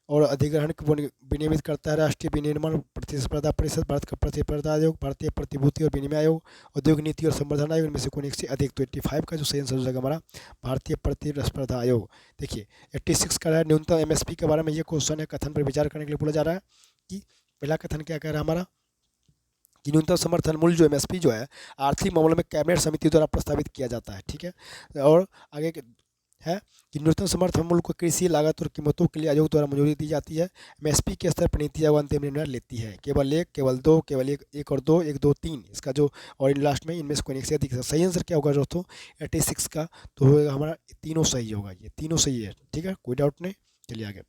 और अधिग्रहण को विनियमित करता है राष्ट्रीय विनिर्माण प्रतिस्पर्धा परिषद, भारत का प्रतिस्पर्धा आयोग, भारतीय प्रतिभूति और विनिमय आयोग, उद्योग नीति और संवर्धन आयोग, इनमें से कोई एक से अधिक। तो 85 का जो सही आंसर हो जाएगा हमारा भारतीय प्रतिस्पर्धा आयोग। देखिए 86 का है न्यूनतम एमएसपी के बारे में ये क्वेश्चन है, कथन पर विचार करने के लिए बोला जा रहा है कि पहला कथन क्या कह रहा है हमारा कि न्यूनतम समर्थन मूल्य जो एमएसपी जो है आर्थिक मामलों में कैबिनेट समिति द्वारा प्रस्तावित किया जाता है, ठीक है। और आगे है कि न्यूनतम समर्थन मूल्य को कृषि लागत और कीमतों के लिए आयोग द्वारा मंजूरी दी जाती है। एमएसपी के स्तर पर नीति आयोग अंतिम निर्णय लेती है, केवल एक, केवल दो, केवल एक और दो, एक दो तीन इसका जो, और लास्ट में इनमें से कोई एक से अधिक। सही आंसर क्या होगा दोस्तों? 86 का तो होगा हमारा, तीनों सही होगा, ये तीनों सही है, ठीक है, कोई डाउट नहीं। चलिए आगे।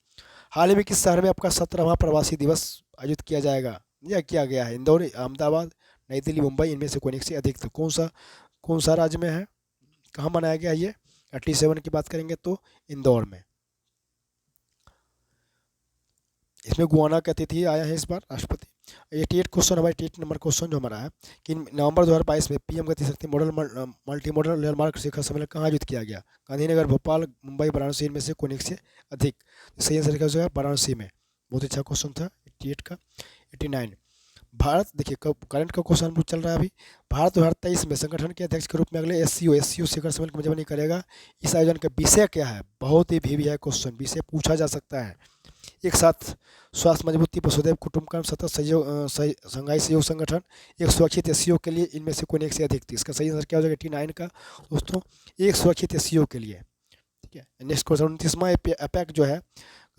हाल ही में किस शहर में आपका 17वां प्रवासी दिवस आयोजित किया जाएगा या किया गया है? इंदौर, अहमदाबाद, नई दिल्ली, मुंबई, इनमें से कोई एक से अधिक। तो कौन सा राज्य में है, कहाँ मनाया गया ये? 87 की बात करेंगे तो इंदौर में। इसमें गुआना के अतिथि आया है इस बार राष्ट्रपति। 88 क्वेश्चन हमारा, 88 नंबर क्वेश्चन जो हमारा है कि नवंबर 2022 में पीएम गति शक्ति मॉडल मल्टी मॉडल रेलमार्ग शिखर सम्मेलन कहाँ आयोजित किया गया? गांधीनगर, भोपाल, मुंबई, वाराणसी, इनमें से कोई एक से अधिक। सही आंसर क्या हो जाएगा? वाराणसी में। बहुत अच्छा क्वेश्चन था 88 का। 89, भारत, देखिए कब करंट का क्वेश्चन हम चल रहा है अभी। भारत 2023 में संगठन के अध्यक्ष के रूप में अगले एससीओ शिखर सम्मेलन की मेजबानी करेगा। इस आयोजन का विषय क्या है? बहुत ही भी है क्वेश्चन, विषय पूछा जा सकता है। एक साथ स्वास्थ्य मजबूती, वसुधैव कुटुंबकम, सतत सहयोग, संघाई सहयोग संगठन, एक सुरक्षित एससीओ के लिए, इनमें से कोई एक से अधिक थी। इसका सही आंसर क्या हो जाएगा 89 का दोस्तों? एक सुरक्षित एससीओ के लिए, ठीक है। नेक्स्ट क्वेश्चन 29वां एपेक जो है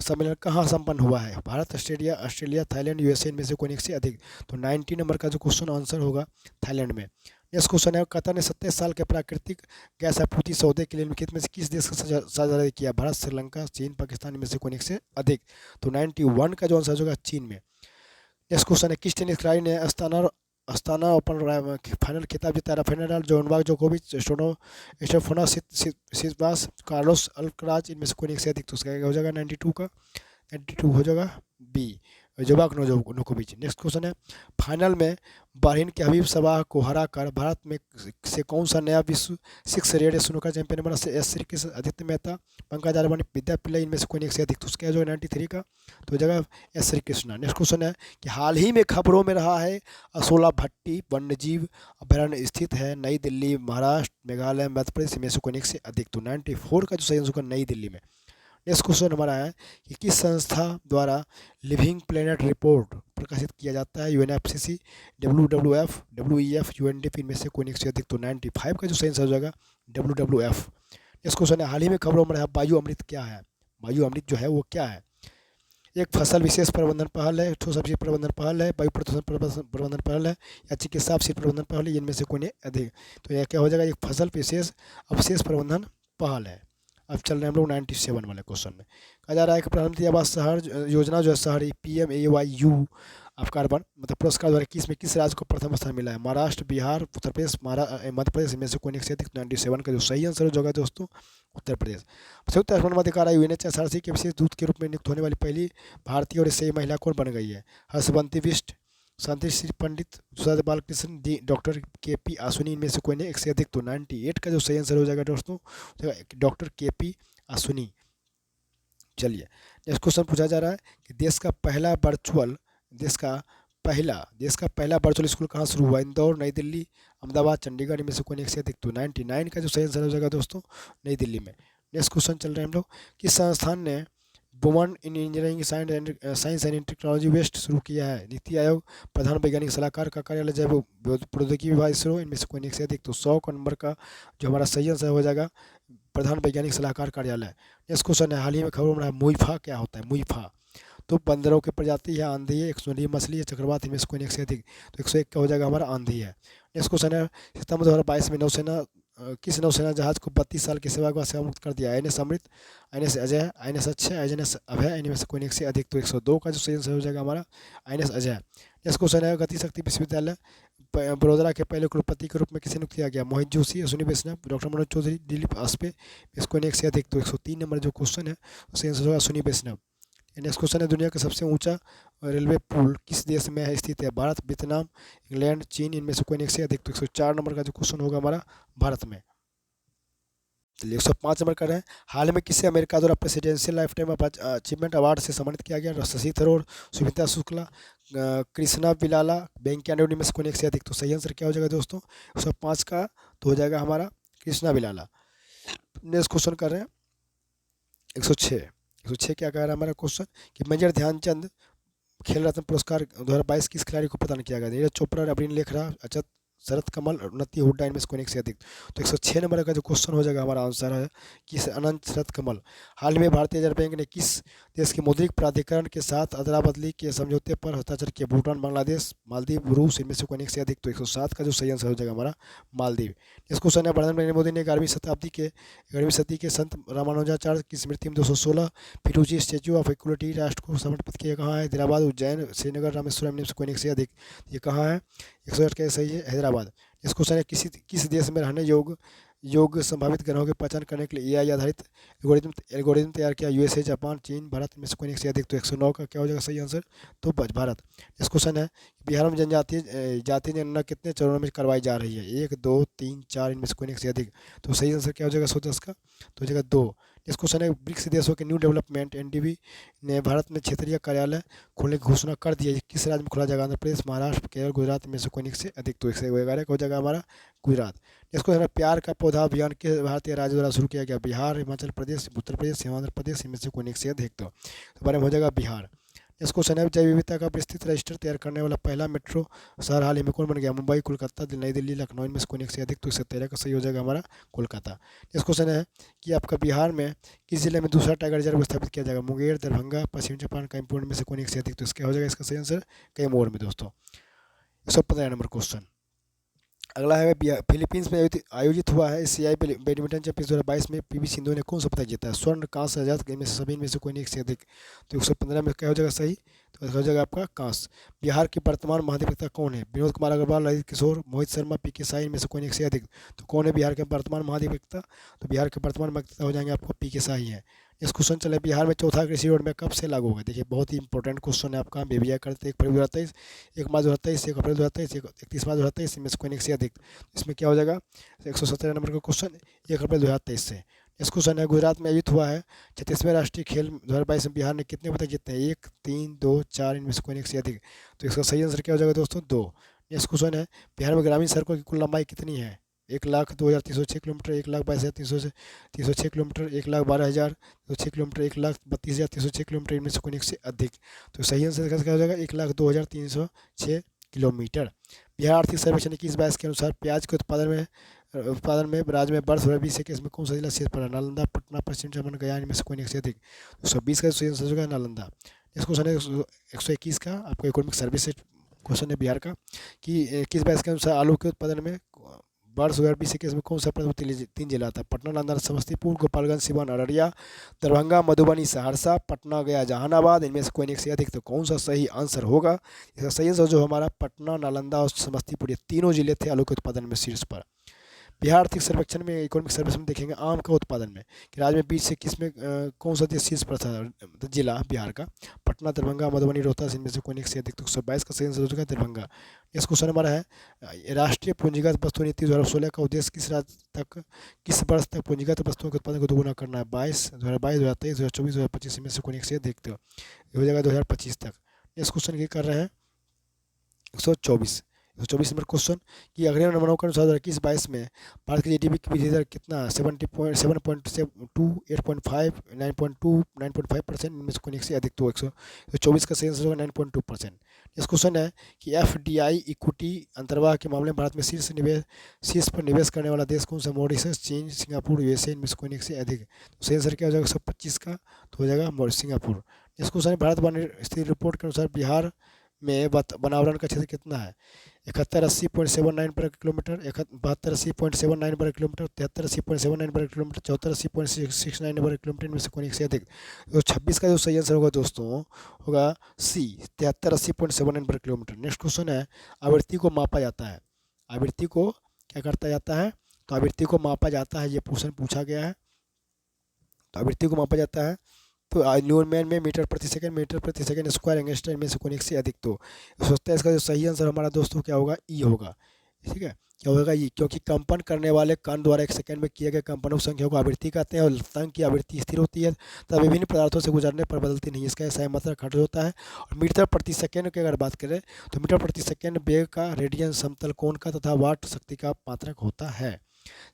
सम्मेलन कहाँ संपन्न हुआ है? भारत, ऑस्ट्रेलिया, थाईलैंड, यूएसए, इनमें से कोई एक से अधिक। तो 90 नंबर का जो क्वेश्चन आंसर होगा थाईलैंड में। नेक्स्ट क्वेश्चन है, कतर ने 27 साल के प्राकृतिक गैस आपूर्ति सौदे के लिए निम्नलिखित में से किस देश का साझेदारी किया? भारत, श्रीलंका, चीन, पाकिस्तान, इनमें से कोई एक से अधिक। तो 91 का जो आंसर होगा चीन में। नेक्स्ट क्वेश्चन है, किस टेनिस खिलाड़ी ने अस्ताना अस्ताना ओपन फाइनल खिताब जीता? राफेल नडाल, नोवाक जोकोविच, स्टेफानोस सिटसिपास, कार्लोस अल्कराज, इनमें से कोई एक से अधिक। तो उसका क्या हो जाएगा 92 का? 92 हो जाएगा बी, जोवाक नोकोविच। नेक्स्ट क्वेश्चन है, फाइनल में बहरीन के हबीब सबाह को हराकर भारत में से कौन सा नया विश्व 6 रेड स्नूकर चैंपियन बना? एस श्रीकृष्ण, आदित्य मेहता, पंकज आडवाणी, विद्या पिल्लाई, इनमें से कोई एक से अधिक। तो उसका जो 93 का तो जगह एस श्रीकृष्णा। नेक्स्ट क्वेश्चन है कि हाल ही में खबरों में रहा है असोला भट्टी वन्यजीव अभयारण्य स्थित है नई दिल्ली, महाराष्ट्र, मेघालय, मध्य प्रदेश, इनमें से कोई एक से अधिक। तो 94 का जो सही आंसर होगा नई दिल्ली में। नेक्स्ट क्वेश्चन हमारा है कि किस संस्था द्वारा लिविंग प्लेनेट रिपोर्ट प्रकाशित किया जाता है? यूएनएफसीसी, डब्ल्यूडब्ल्यूएफ, डब्ल्यूईएफ, यूएनडीपी, इनमें से कोई एक से अधिक। तो 95 का जो सही आंसर हो जाएगा डब्ल्यूडब्ल्यूएफ। नेक्स्ट क्वेश्चन है, हाल ही में खबरों में रहा वायु अमृत क्या है? वायु अमृत जो है वो क्या है? एक फसल विशेष प्रबंधन पहल है, ठोस अपशिष्ट प्रबंधन पहल है, वायु प्रदूषण प्रबंधन पहल है, या चिकित्सा अपशिष्ट प्रबंधन पहल है, इनमें से कोई नहीं अधिक। तो यह क्या हो जाएगा? एक फसल विशेष अवशेष प्रबंधन पहल है। अब चल रहे हैं हम लोग 97 वाले क्वेश्चन में। कहा जा रहा है कि प्रधानमंत्री आवास शहर योजना जो है शहरी PMAYU आपका अर्बन मतलब पुरस्कार द्वारा किस राज्य को प्रथम स्थान मिला है? महाराष्ट्र, बिहार, उत्तर प्रदेश, मध्य प्रदेश, इनमें से कोई एक से अधिक। 97 का जो सही आंसर हो जाएगा दोस्तों उत्तर प्रदेश। संयुक्त राष्ट्र मानवाधिकार आयोग UNHRC के विशेष दूत के रूप में नियुक्त होने वाली पहली भारतीय और एशियाई महिला कौन बन गई है? हर्षवंती बिष्ट, शांति श्री पंडित, सुधा बालकृष्ण, डॉक्टर KP आसुनी, इनमें से कोई नहीं एक से अधिक। तो 98 का जो सही आंसर हो जाएगा दोस्तों डॉक्टर KP आसुनी। चलिए नेक्स्ट क्वेश्चन पूछा जा रहा है कि देश का पहला वर्चुअल स्कूल कहाँ शुरू हुआ? इंदौर, नई दिल्ली, अहमदाबाद, चंडीगढ़, इनमें से कोई एक से अधिक। तो 99 का जो सही आंसर हो जाएगा दोस्तों नई दिल्ली में। नेक्स्ट क्वेश्चन चल रहे हैं हम लोग, किस संस्थान ने women in engineering science and technology वेस्ट शुरू किया है? नीति आयोग, प्रधान वैज्ञानिक सलाहकार का कार्यालय, जैव प्रौद्योगिकी विभाग, इसरो, इनमें से कोई एक से अधिक। तो 100 का नंबर का जो हमारा सही आंसर हो जाएगा प्रधान वैज्ञानिक सलाहकार कार्यालय। नेक्स्ट क्वेश्चन है, हाल ही में खबरों में रहा मुईफा क्या होता है? मुईफा तो बंदरों की प्रजाति है, आंधी है, एक सुनहरी मछली है, चक्रवात, इनमें से कोई एक से अधिक। तो 101 का हो जाएगा हमारा आंधी है। नेक्स्ट क्वेश्चन है, सितंबर 2022 में नौसेना किस नौसेना जहाज को 32 साल की सेवा के बाद सेवा मुक्त कर दिया? INS अमृत, INS Ajay, INS Akshay, INS अभय, इनमें से कोई एक से अधिक। तो 102 का जो सही आंसर हो जाएगा हमारा INS अजय। नेक्स्ट क्वेश्चन है, गति शक्ति विश्वविद्यालय बड़ोदरा के पहले कुलपति के रूप में किसे नियुक्त किया गया? मोहित जोशी, अश्विनी वैष्णव, डॉक्टर मनोज चौधरी, दिलीप आस्पे, इसको एक से अधिक। तो 103 नंबर जो क्वेश्चन है उसका आंसर होगा अश्विनी वैष्णव। नेक्स्ट क्वेश्चन है, दुनिया का सबसे ऊंचा रेलवे पुल किस देश में है स्थित है? भारत, वियतनाम, इंग्लैंड, चीन, इनमें से कोई एक से अधिक। तो 104 नंबर का जो क्वेश्चन होगा हमारा भारत में। चलिए 105 नंबर कर रहे हैं, हाल में किसे अमेरिका द्वारा presidential life time achievement award से सम्मानित किया गया? शशि थरूर, सुमिता शुक्ला, कृष्णा बिलाला, वेंकैया नायडू, में से कोई एक से अधिक। तो सही आंसर क्या हो जाएगा दोस्तों 105 का? तो हो जाएगा हमारा कृष्णा बिलाला। नेक्स्ट क्वेश्चन कर रहे हैं 106 क्या कह रहा है हमारा क्वेश्चन कि मेजर ध्यानचंद खेल रत्न पुरस्कार 2022 किस खिलाड़ी को प्रदान किया गया? नीरज चोपड़ा, नवीन लेखरा, अचत, शरत कमल, उन्नति हुड्डा, इनमें से कोई एक से अधिक। तो 106 नंबर का जो क्वेश्चन हो जाएगा हमारा आंसर है किस अनंत शरत कमल। हाल ही में भारतीय रिजर्व बैंक ने किस देश के मौद्रिक प्राधिकरण के साथ अदला बदली के समझौते पर हस्ताक्षर किया? भूटान, बांग्लादेश, मालदीव, रूस, इनमें से कोई एक से अधिक। तो 107 का जो सही आंसर हो जाएगा हमारा मालदीव। इस क्वेश्चन है प्रधानमंत्री नरेंद्र मोदी ने 11वीं सदी के संत रामानुजाचार्य की स्मृति में 216 फिटूजी स्टैच्यू ऑफ इक्वलिटी राष्ट्र को समर्पित किया। कहाँ है? हैदराबाद, उज्जैन, श्रीनगर, रामेश्वरम, इनमें से कोई एक से अधिक। ये कहाँ है? 108 का सही है हैदराबाद। इस क्वेश्चन है किस देश में रहने योग संभावित ग्रहों की पहचान करने के लिए एआई आधारित एल्गोरिथम तैयार किया? यूएसए, जापान, चीन, भारत, में से कोई एक से अधिक। तो 109 का क्या हो जाएगा सही आंसर? तो भारत। इस क्वेश्चन है बिहार में जनजातीय जातीय जनगणना कितने चरणों में करवाई जा रही है? 1, 2, 3, 4, इनमें से कोई एक से अधिक। तो सही आंसर क्या हो जाएगा 110 का? तो हो जाएगा 2। इस क्वेश्चन है ब्रिक्स देशों के न्यू डेवलपमेंट एनडीबी ने भारत में क्षेत्रीय कार्यालय खोलने की घोषणा कर दी है। किस राज्य में खोला जाएगा? आंध्र प्रदेश, महाराष्ट्र, केरल, गुजरात, में से कोई एक से अधिक। तो 111 का हो जाएगा हमारा गुजरात। इसको है प्यार का पौधा अभियान के भारतीय राज्य द्वारा शुरू किया गया? बिहार, हिमाचल प्रदेश, उत्तर प्रदेश, हिमाचल प्रदेश, इनमें से कोई एक से अधिक। तो बारे में हो जाएगा बिहार। इस क्वेश्चन है जैव विविधता का विस्तृत रजिस्टर तैयार करने वाला पहला मेट्रो शहर हाल ही में कौन बन गया? मुंबई, कोलकाता, नई दिल्ली, लखनऊ, इनमें से कोई एक से अधिक। तो 113 का सही हो जाएगा हमारा कोलकाता। इस क्वेश्चन है कि आपका बिहार में किस जिले में दूसरा टाइगर रिजर्व स्थापित किया जाएगा? मुंगेर, दरभंगा, पश्चिम चंपारण, कैमूर, में से कोई एक से अधिक। तो इसका हो जाएगा इसका सही आंसर कैमूर में दोस्तों। 115 नंबर क्वेश्चन अगला है फिलीपींस में आयोजित हुआ है एशियाई बैडमिंटन चैंपियनशिप 2022 में पीवी सिंधु ने कौन सा पदक जीता है? स्वर्ण, कांस्य, रजत, इनमें से सभी में से कोई एक से अधिक। तो 115 में क्या हो जाएगा सही? तो हो जाएगा आपका कांस्य। बिहार के वर्तमान महाधिवक्ता कौन है? विनोद कुमार अग्रवाल, ललित किशोर, मोहित शर्मा, पीके साई, इनमें से कोई एक से अधिक। तो कौन है बिहार के वर्तमान महाधिवक्ता? तो बिहार के वर्तमान महाधिवक्ता हो जाएंगे आपको पीके साई है। इस क्वेश्चन चले बिहार में चौथा कृषि रोड मैप कब से लागू होगा? देखिए बहुत ही इंपॉर्टेंट क्वेश्चन है आपका। बेबिया करते 1 फरवरी 2023, 1 मार्च 2023, 1 अप्रैल 2023, 31 मार्च 2023, इनमें से कोई एक से अधिक। इसमें क्या हो जाएगा 117 नंबर का क्वेश्चन 1 अप्रैल 2023 से। इस क्वेश्चन है गुजरात में आयोजित हुआ है 36वें राष्ट्रीय खेल 2022 में बिहार ने कितने पदक जीते हैं? 1, 3, 2, 4, इनमें से कोई एक से अधिक। तो इसका सही आंसर क्या हो जाएगा दोस्तों? 2। नेक्स्ट क्वेश्चन है बिहार में ग्रामीण सड़कों की कुल लंबाई कितनी है? 1,02,306 किलोमीटर, 1,22,306 किलोमीटर, 1,12,306 किलोमीटर, 1,32,306 किलोमीटर, इनमें से कोई एक से अधिक। तो सही आंसर क्या हो जाएगा 1,02,306 किलोमीटर। बिहार आर्थिक सर्वेक्षण 21-22 के अनुसार प्याज के उत्पादन में राज्य में वर्ष 2020 के इसमें कौन सा जिला शीर्ष पर है? नालंदा, पटना, पश्चिम चंपारण, गया, इनमें से कोई एक से अधिक। तो 120 का सही आंसर होगा नालंदा। इस क्वेश्चन है 121 का आपको इकोनॉमिक सर्विस से क्वेश्चन है बिहार का कि 21-22 के अनुसार आलू के उत्पादन में वर्ष 2020 के इसमें कौन सा प्रमुख 3 जिला था? पटना, नालंदा, समस्तीपुर, गोपालगंज, सिवान, अररिया, दरभंगा, मधुबनी, सहरसा, पटना, गया, जहानाबाद, इनमें से कोई एक से अधिक। तो कौन सा सही आंसर होगा? इसका सही आंसर जो हमारा पटना, नालंदा और समस्तीपुर, ये तीनों जिले थे आलू के उत्पादन में शीर्ष पर। बिहार आर्थिक सर्वेक्षण में इकोनॉमिक सर्वेक्षण में देखेंगे आम का उत्पादन में कि राज्य में बीच से किस में कौन सा शीर्ष पर था जिला बिहार का? पटना, दरभंगा, मधुबनी, रोहतास, इनमें से कोई एक से अधिक। तो 122 का सही आंसर हो जाएगा दरभंगा। इस क्वेश्चन हमारा है राष्ट्रीय पूंजीगत वस्तु नीति 2016 का उद्देश्य किस वर्ष तक पूंजीगत वस्तुओं के उत्पादन को दोगुना करना है? 2022, 2023, 2024, 2025, में से कोई एक से अधिक। तो हो जाएगा 2025 तक। इस क्वेश्चन की कर रहे हैं 124 नंबर क्वेश्चन कि अगले नंबरों के अनुसार 2021-22 में भारत की जीडीपी की वृद्धि दर कितना? 7.2, 8.5, 9.2, 9.5%, इनमें से कोई एक से अधिक। तो 124 का सही आंसर होगा 9.2%। इस क्वेश्चन है कि एफडीआई इक्विटी अंतर्वाह के मामले में भारत में शीर्ष पर निवेश करने वाला देश कौन सा? मॉरिशस, चीन, सिंगापुर, यूएसए, इनमें से कोई एक से अधिक। तो सही आंसर क्या हो जाएगा 125 का? तो हो जाएगा सिंगापुर। इस क्वेश्चन भारत वन स्थिति रिपोर्ट के अनुसार बिहार में वनावरण का क्षेत्र कितना है? 7180.79 वर्ग किलोमीटर, 7280.79 वर्ग किलोमीटर, 7380.79 वर्ग किलोमीटर, 7480.69 वर्ग किलोमीटर, इनमें से कोई एक से अधिक। तो 26 का जो सही आंसर होगा दोस्तों होगा सी 7380.79 वर्ग किलोमीटर। नेक्स्ट क्वेश्चन है आवृत्ति को मापा जाता है। आवृत्ति को क्या करता जाता है? तो आवृत्ति को मापा जाता है, ये क्वेश्चन पूछा गया है। तो आवृत्ति को मापा जाता है तो न्यूटन में मीटर प्रति सेकंड स्क्वायर एंगस्ट्राइन में से कोई एक से अधिक। तो सोचते हैं इसका जो सही आंसर हमारा दोस्तों क्या होगा? ई होगा। ठीक है, क्या होगा? ई, क्योंकि कंपन करने वाले कण द्वारा एक सेकंड में किए गए कंपनों की संख्या को आवृत्ति कहते हैं और तरंग की आवृत्ति स्थिर होती है तथा विभिन्न पदार्थों से गुजरने पर बदलती नहीं। इसका ऐसा मात्रा घट होता है। और मीटर प्रति सेकंड की अगर बात करें तो मीटर प्रति सेकंड वेग का, रेडियन समतल कोण का तथा वाट शक्ति का मात्रक होता है।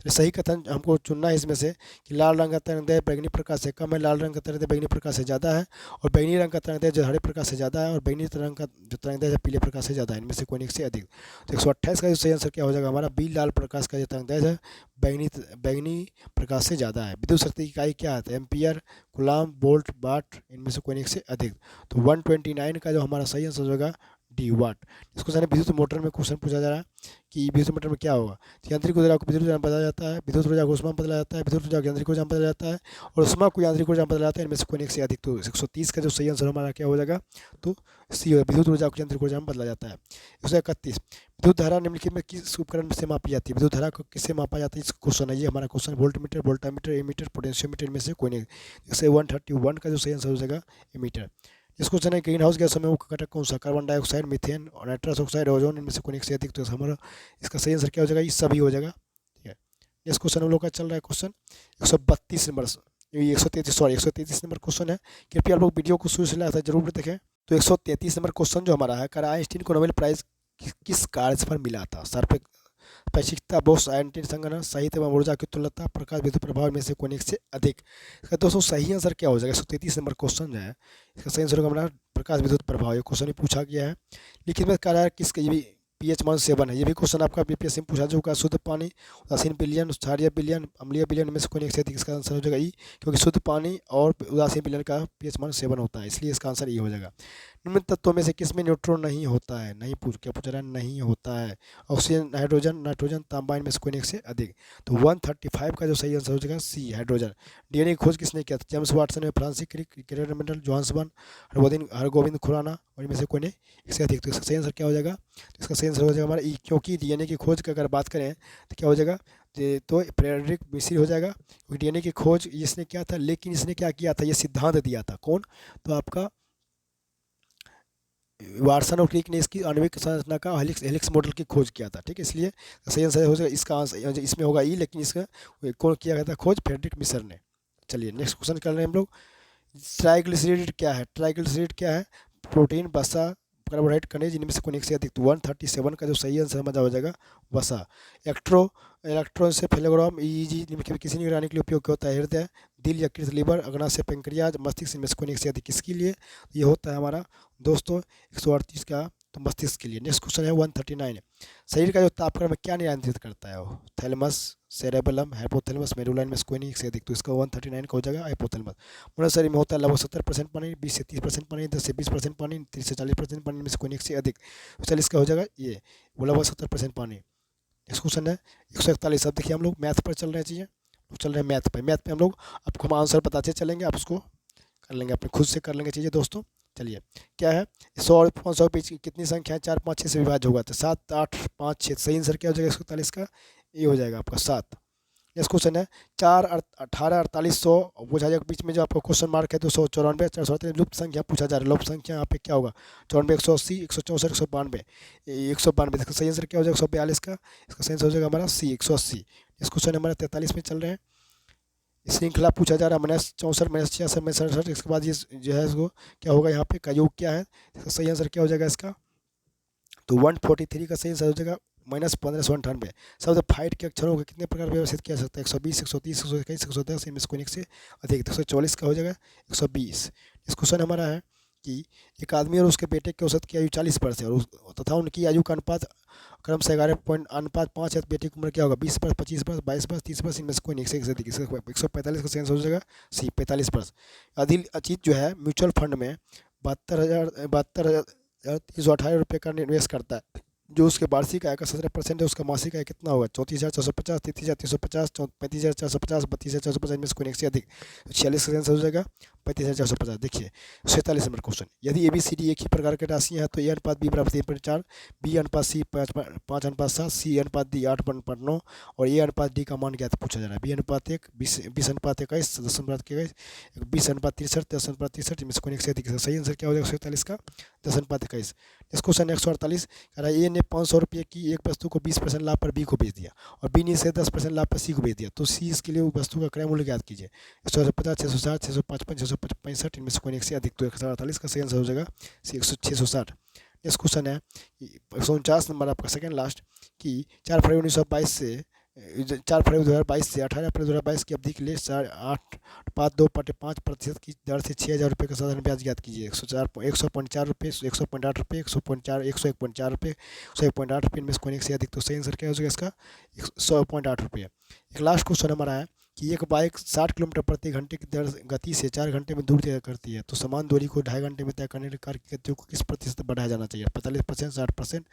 तो सही कथन हमको चुनना है इसमें से कि लाल रंग का तरंगदैर्घ्य बैंगनी प्रकाश से कम है, लाल रंग का तरंगदैर्घ्य बैंगनी प्रकाश से ज़्यादा है, और बैंगनी रंग का तरंगदैर्घ्य जो हरे प्रकाश से ज़्यादा है, और बैंगनी रंग का जो तरंगदैर्घ्य है पीले प्रकाश से ज़्यादा है। इनमें से कोई एक से अधिक। तो 128 का जो सही आंसर क्या हो जाएगा हमारा, बी, लाल प्रकाश का जो तरंगदैर्घ्य है बैंगनी बैंगनी प्रकाश से ज़्यादा है। विद्युत शक्ति की इकाई क्या है, एम्पियर, कूलाम, वोल्ट, वाट, इनमें से कोई एक से अधिक। तो 129 का जो हमारा सही आंसर होगा डी, वाट। इसको सारे विद्युत मोटर में क्वेश्चन पूछा जा रहा है कि विद्युत मोटर में क्या होगा। तो यांत्रिक ऊर्जा को विद्युत ऊर्जा में बदला जाता है, विद्युत ऊर्जा को ऊष्मा में बदला जाता है, विद्युत ऊर्जा को यांत्रिक ऊर्जा में बदला जाता है, और ऊष्मा को यांत्रिक ऊर्जा में बदला जाता है। इनमें से कोई एक से अधिक। तो 130 का जो सही आंसर हमारा क्या हो जाएगा, तो सी, विद्युत ऊर्जा को यांत्रिक ऊर्जा में बदला जाता है। 131, विद्युत धारा निम्नलिखित में किस उपकरण से मापी जाती है, विद्युत धारा को किससे मापा जाता है, इस क्वेश्चन है ये हमारा question. Voltmeter, voltameter, ammeter, potentiometer में से कोई नहीं। जैसे 131 का जो सही आंसर हो जाएगा एमीटर। इस क्वेश्चन है ग्रीन हाउस गैस समूह का घटक कौन सा, कार्बन डाइऑक्साइड, मीथेन और नाइट्रस ऑक्साइड, ओजोन, इनमें से कोई एक से अधिक। तो हमारा इसका सही आंसर क्या हो जाएगा, ये सभी हो जाएगा। ठीक है, इस क्वेश्चन हम लोग का चल रहा है क्वेश्चन 132 नंबर, ये 133 सॉरी 133 नंबर क्वेश्चन है। कृपया आप लोग वीडियो को शुरू से लास्ट तक जरूर देखें। तो 133 नंबर क्वेश्चन जो हमारा है, आइंस्टीन को नोबेल प्राइज किस कार्य पर मिला था, सापेक्षता, बोस आयनटाइन संगणना, साहित्य एवं ऊर्जा की तुल्यता, प्रकाश विद्युत प्रभाव में से कोई एक से अधिक। इसका दोस्तों सही आंसर क्या हो जाएगा, 133 नंबर क्वेश्चन जो है इसका सही आंसर होगा हमारा प्रकाश विद्युत प्रभाव। ये क्वेश्चन भी पूछा गया है। लिखित में कह रहा है किसके, ये भी पीएच मान 7 है। ये भी क्वेश्चन आपका बीपीएससी में पूछा चुका है। शुद्ध पानी, उदासीन विलयन, क्षारीय विलयन, अम्लीय विलयन में से कोई एक से अधिक। इसका आंसर हो जाएगा ई, क्योंकि शुद्ध पानी और उदासीन विलयन का पीएच मान 7 होता है, इसलिए इसका आंसर ई हो जाएगा। निम्न तत्वों में से किसमें न्यूट्रॉन नहीं होता है, नहीं क्या पूछ रहा है, नहीं होता है। ऑक्सीजन, हाइड्रोजन, नाइट्रोजन, तांबा, इनमें से कोई एक से अधिक। तो 135 का जो सही आंसर हो जाएगा सी, हाइड्रोजन। डीएनए की खोज किसने किया था, जेम्स वाटसन ने, फ्रांसिस क्रिक, कैरेटर मेंडल, जोहान्सबर्ग, हरगोविंद खुराना, और इनमें से कोई एक से अधिक। तो इसका सही आंसर क्या हो जाएगा, तो इसका सही आंसर हो जाएगा हमारा ई, क्योंकि डीएनए की खोज की अगर बात करें तो क्या हो जाएगा, तो फ्रेडरिक मिस्री हो जाएगा, क्योंकि डीएनए की खोज इसने किया था। लेकिन इसने क्या किया था, ये सिद्धांत दिया था कौन, तो आपका वाटसन और क्रिक ने इसकी आणविक संरचना का हेलिक्स मॉडल की खोज किया था। ठीक है, इसलिए सही आंसर हो जाएगा इसका आंसर इसमें होगा ई, लेकिन इसका कौन किया गया था खोज, फ्रेडरिक मिस्र ने। चलिए नेक्स्ट क्वेश्चन कर रहे हैं हम लोग। ट्राइग्लिसरीड क्या है, ट्राइग्लिसरीड क्या है, प्रोटीन, वसा, कार्बोहाइड्रेट, खनिज, इनमें से कोई एक से अधिक। तो 137 का जो सही आंसर हमारा हो जाएगा वसा। इलेक्ट्रॉन से फेलोग्राम, ईईजी निम्नलिखित में किसी निगरानी के लिए उपयोग होता है, हृदय, दिल, यकृत, लीवर, अग्ना से पेंक्रियाज, मस्तिष्क, इनमें से कोई एक से अधिक किसके लिए, ये होता है हमारा दोस्तों 138 का, तो मस्तिष्क के लिए। नेक्स्ट क्वेश्चन है 139, शरीर का जो तापक्रम है क्या नियंत्रित करता है, वो थैलेमस, सेरेबेलम, हाइपोथैलेमस, मेडुला, इनमें से कोई नहीं एक से अधिक। तो इसका 139 का हो जाएगा हाइपोथैलेमस। मनुष्य शरीर में होता है लगभग 70% पानी, 20 से 30% पानी, 10 से 20% पानी, 30 से 40% पानी, इनमें से कोई एक से अधिक। तो चलिए इसका हो जाएगा ये, वो लगभग 70% पानी। नेक्स्ट क्वेश्चन है 141। अब देखिए हम लोग मैथ पर चल रहे हैं, चल रहे हैं मैथ पे। मैथ पे हम लोग आपको हम आंसर बताते चलेंगे, आप उसको कर लेंगे, अपने खुद से कर लेंगे चीज़ें दोस्तों। चलिए क्या है, 100 और 500 के बीच की कितनी संख्या है, 4, 5, 6 से विभाज्य होगा, तो 7, 8, 5, 6। सही आंसर क्या हो जाएगा 141 का, ये हो जाएगा आपका 7। नेक्स्ट क्वेश्चन है 4, 18, 48, 100 पूछा जाएगा, बीच में जो आपका क्वेश्चन मार्क है 294, 438 लुप्त संख्या पूछा जा रहा है। लुप्त संख्या यहाँ पे क्या होगा, 94, 180, 164, 192, 192। इसका सही आंसर क्या हो जाएगा 142 का, इसका सही आंसर हो जाएगा हमारा सी, 180। इस क्वेश्चन हमारा 43 में चल रहे हैं। श्रृंखला पूछा जा रहा है -64, -66, -67। इसके बाद ये जो है इसको क्या होगा, यहाँ पे का योग क्या है, इसका सही आंसर क्या हो जाएगा इसका, तो 143 का सही आंसर हो जाएगा -15 से 98। शब्द फाइट के अक्षरों को कितने प्रकार व्यवस्थित किया जा सकता है, 120, 130, 121, 110, इनमें से कोई एक से अधिक। 144 का हो जाएगा 120। इस क्वेश्चन हमारा है कि एक आदमी और उसके बेटे के औसत की आयु 40 वर्ष है, और तथा उनकी आयु का अनुपात क्रम से 11.5 है। बेटे की उम्र क्या होगा, 20 वर्ष, 25 वर्ष, 22 वर्ष, 30 वर्ष, इनमें से कोई एक से अधिक। 145 का सेंस हो जाएगा सी, 45 वर्ष। अदिल अजीत जो है म्यूचुअल फंड में 72,318 रुपये का निवेश करता है, जो उसके वार्षिक आय का 17% है, उसका मासिक आय कितना होगा, 34,450, 33,350, 35,450, 32,450, में से कोई एक से अधिक। 46 का आंसर हो जाएगा 35,450। देखिए 47 नंबर क्वेश्चन, यदि ABCD एक ही प्रकार की राशियाँ हैं तो A अनुपात B बराबर 3.4, B अनुपात C 5.7, C अनुपात D 8.9 और A अनुपात D का मान क्या पूछा जा रहा है। B अनुपात 1, 20 अनुपात 21, 10 अनुपात 21, 20 अनुपात 63, 10 अनुपात 63, इनमें से कोई एक से अधिक। सही आंसर क्या हो जाएगा 47 का, 10 अनुपात 21। इस क्वेश्चन 148 कह रहा है A ने 500 रुपये की एक वस्तु को 20% लाभ पर B को बेच दिया, और B ने इसे 10% लाभ पर C को बेच दिया, तो C इसके लिए वस्तु का क्रय मूल्य ज्ञात कीजिए। 150, 660, 655, 665, इनमें से कोई एक से अधिक। तो 148 का सही आंसर हो जाएगा 660। नेक्स्ट क्वेश्चन है 149 नंबर आपका सेकंड लास्ट, कि 4 फरवरी 1922 से 4 फरवरी 2022 से 18 अप्रैल 2022 की अवधि के लिए 8.52/5% की दर से 6,000 रुपये का साधारण ब्याज ज्ञात कीजिए। 100.4 रुपये, 100.8 रुपये, 101.4 रुपये, 101.8 रुपये इनमें से कोई एक से अधिक, तो सही आंसर क्या हो जाएगा इसका 100.8 रुपये। एक लास्ट क्वेश्चन हमारा है कि एक बाइक 60 किलोमीटर प्रति घंटे की दर गति से 4 घंटे में दूर तय करती है, तो समान दूरी को 2.5 घंटे में तय करने के कार की गति को किस प्रतिशत बढ़ाया जाना चाहिए? 45%, 60%,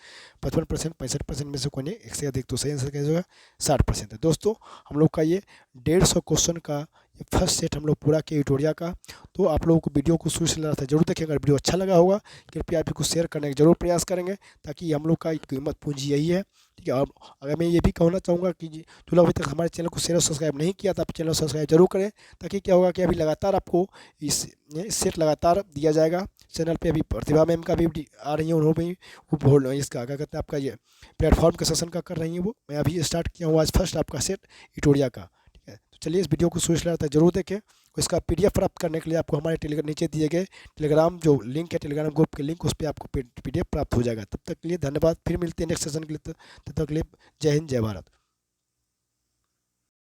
55%, 65% में से कोई नहीं एक से अधिक, तो सही आंसर क्या होगा 60% है। दोस्तों हम लोग का ये 150 क्वेश्चन का ये फर्स्ट सेट हम लोग पूरा किया ट्यूटोरियल का। तो आप लोगों को वीडियो को शुरू से लगा था जरूर देखें। अगर वीडियो अच्छा लगा होगा कृपया आप इसको शेयर करने का जरूर प्रयास करेंगे, ताकि हम लोग का कीमत पूंजी यही है, ठीक है। और अगर मैं ये भी कहना चाहूँगा कि जो लोग अभी तक हमारे चैनल को शेयर और सब्सक्राइब नहीं किया, तो आप चैनल सब्सक्राइब जरूर करें, ताकि क्या होगा कि अभी लगातार आपको इस सेट लगातार दिया जाएगा चैनल पे। अभी प्रतिभा मैम का भी आ रही है, उन्होंने भी वो बोल इसका क्या कहते हैं आपका ये प्लेटफॉर्म के सेशन का कर रही हैं वो। मैं अभी स्टार्ट किया हूँ आज फर्स्ट आपका सेट ट्यूटोरियल का, ठीक है। तो चलिए इस वीडियो को शुरू से लाता जरूर देखें। इसका PDF प्राप्त करने के लिए आपको हमारे टेलीग्राम नीचे दिए गए टेलीग्राम जो लिंक है, टेलीग्राम ग्रुप के लिंक, उस पर आपको PDF प्राप्त हो जाएगा। तब तक के लिए धन्यवाद, फिर मिलते हैं नेक्स्ट सेशन के लिए। तब तक के लिए जय हिंद, जय भारत।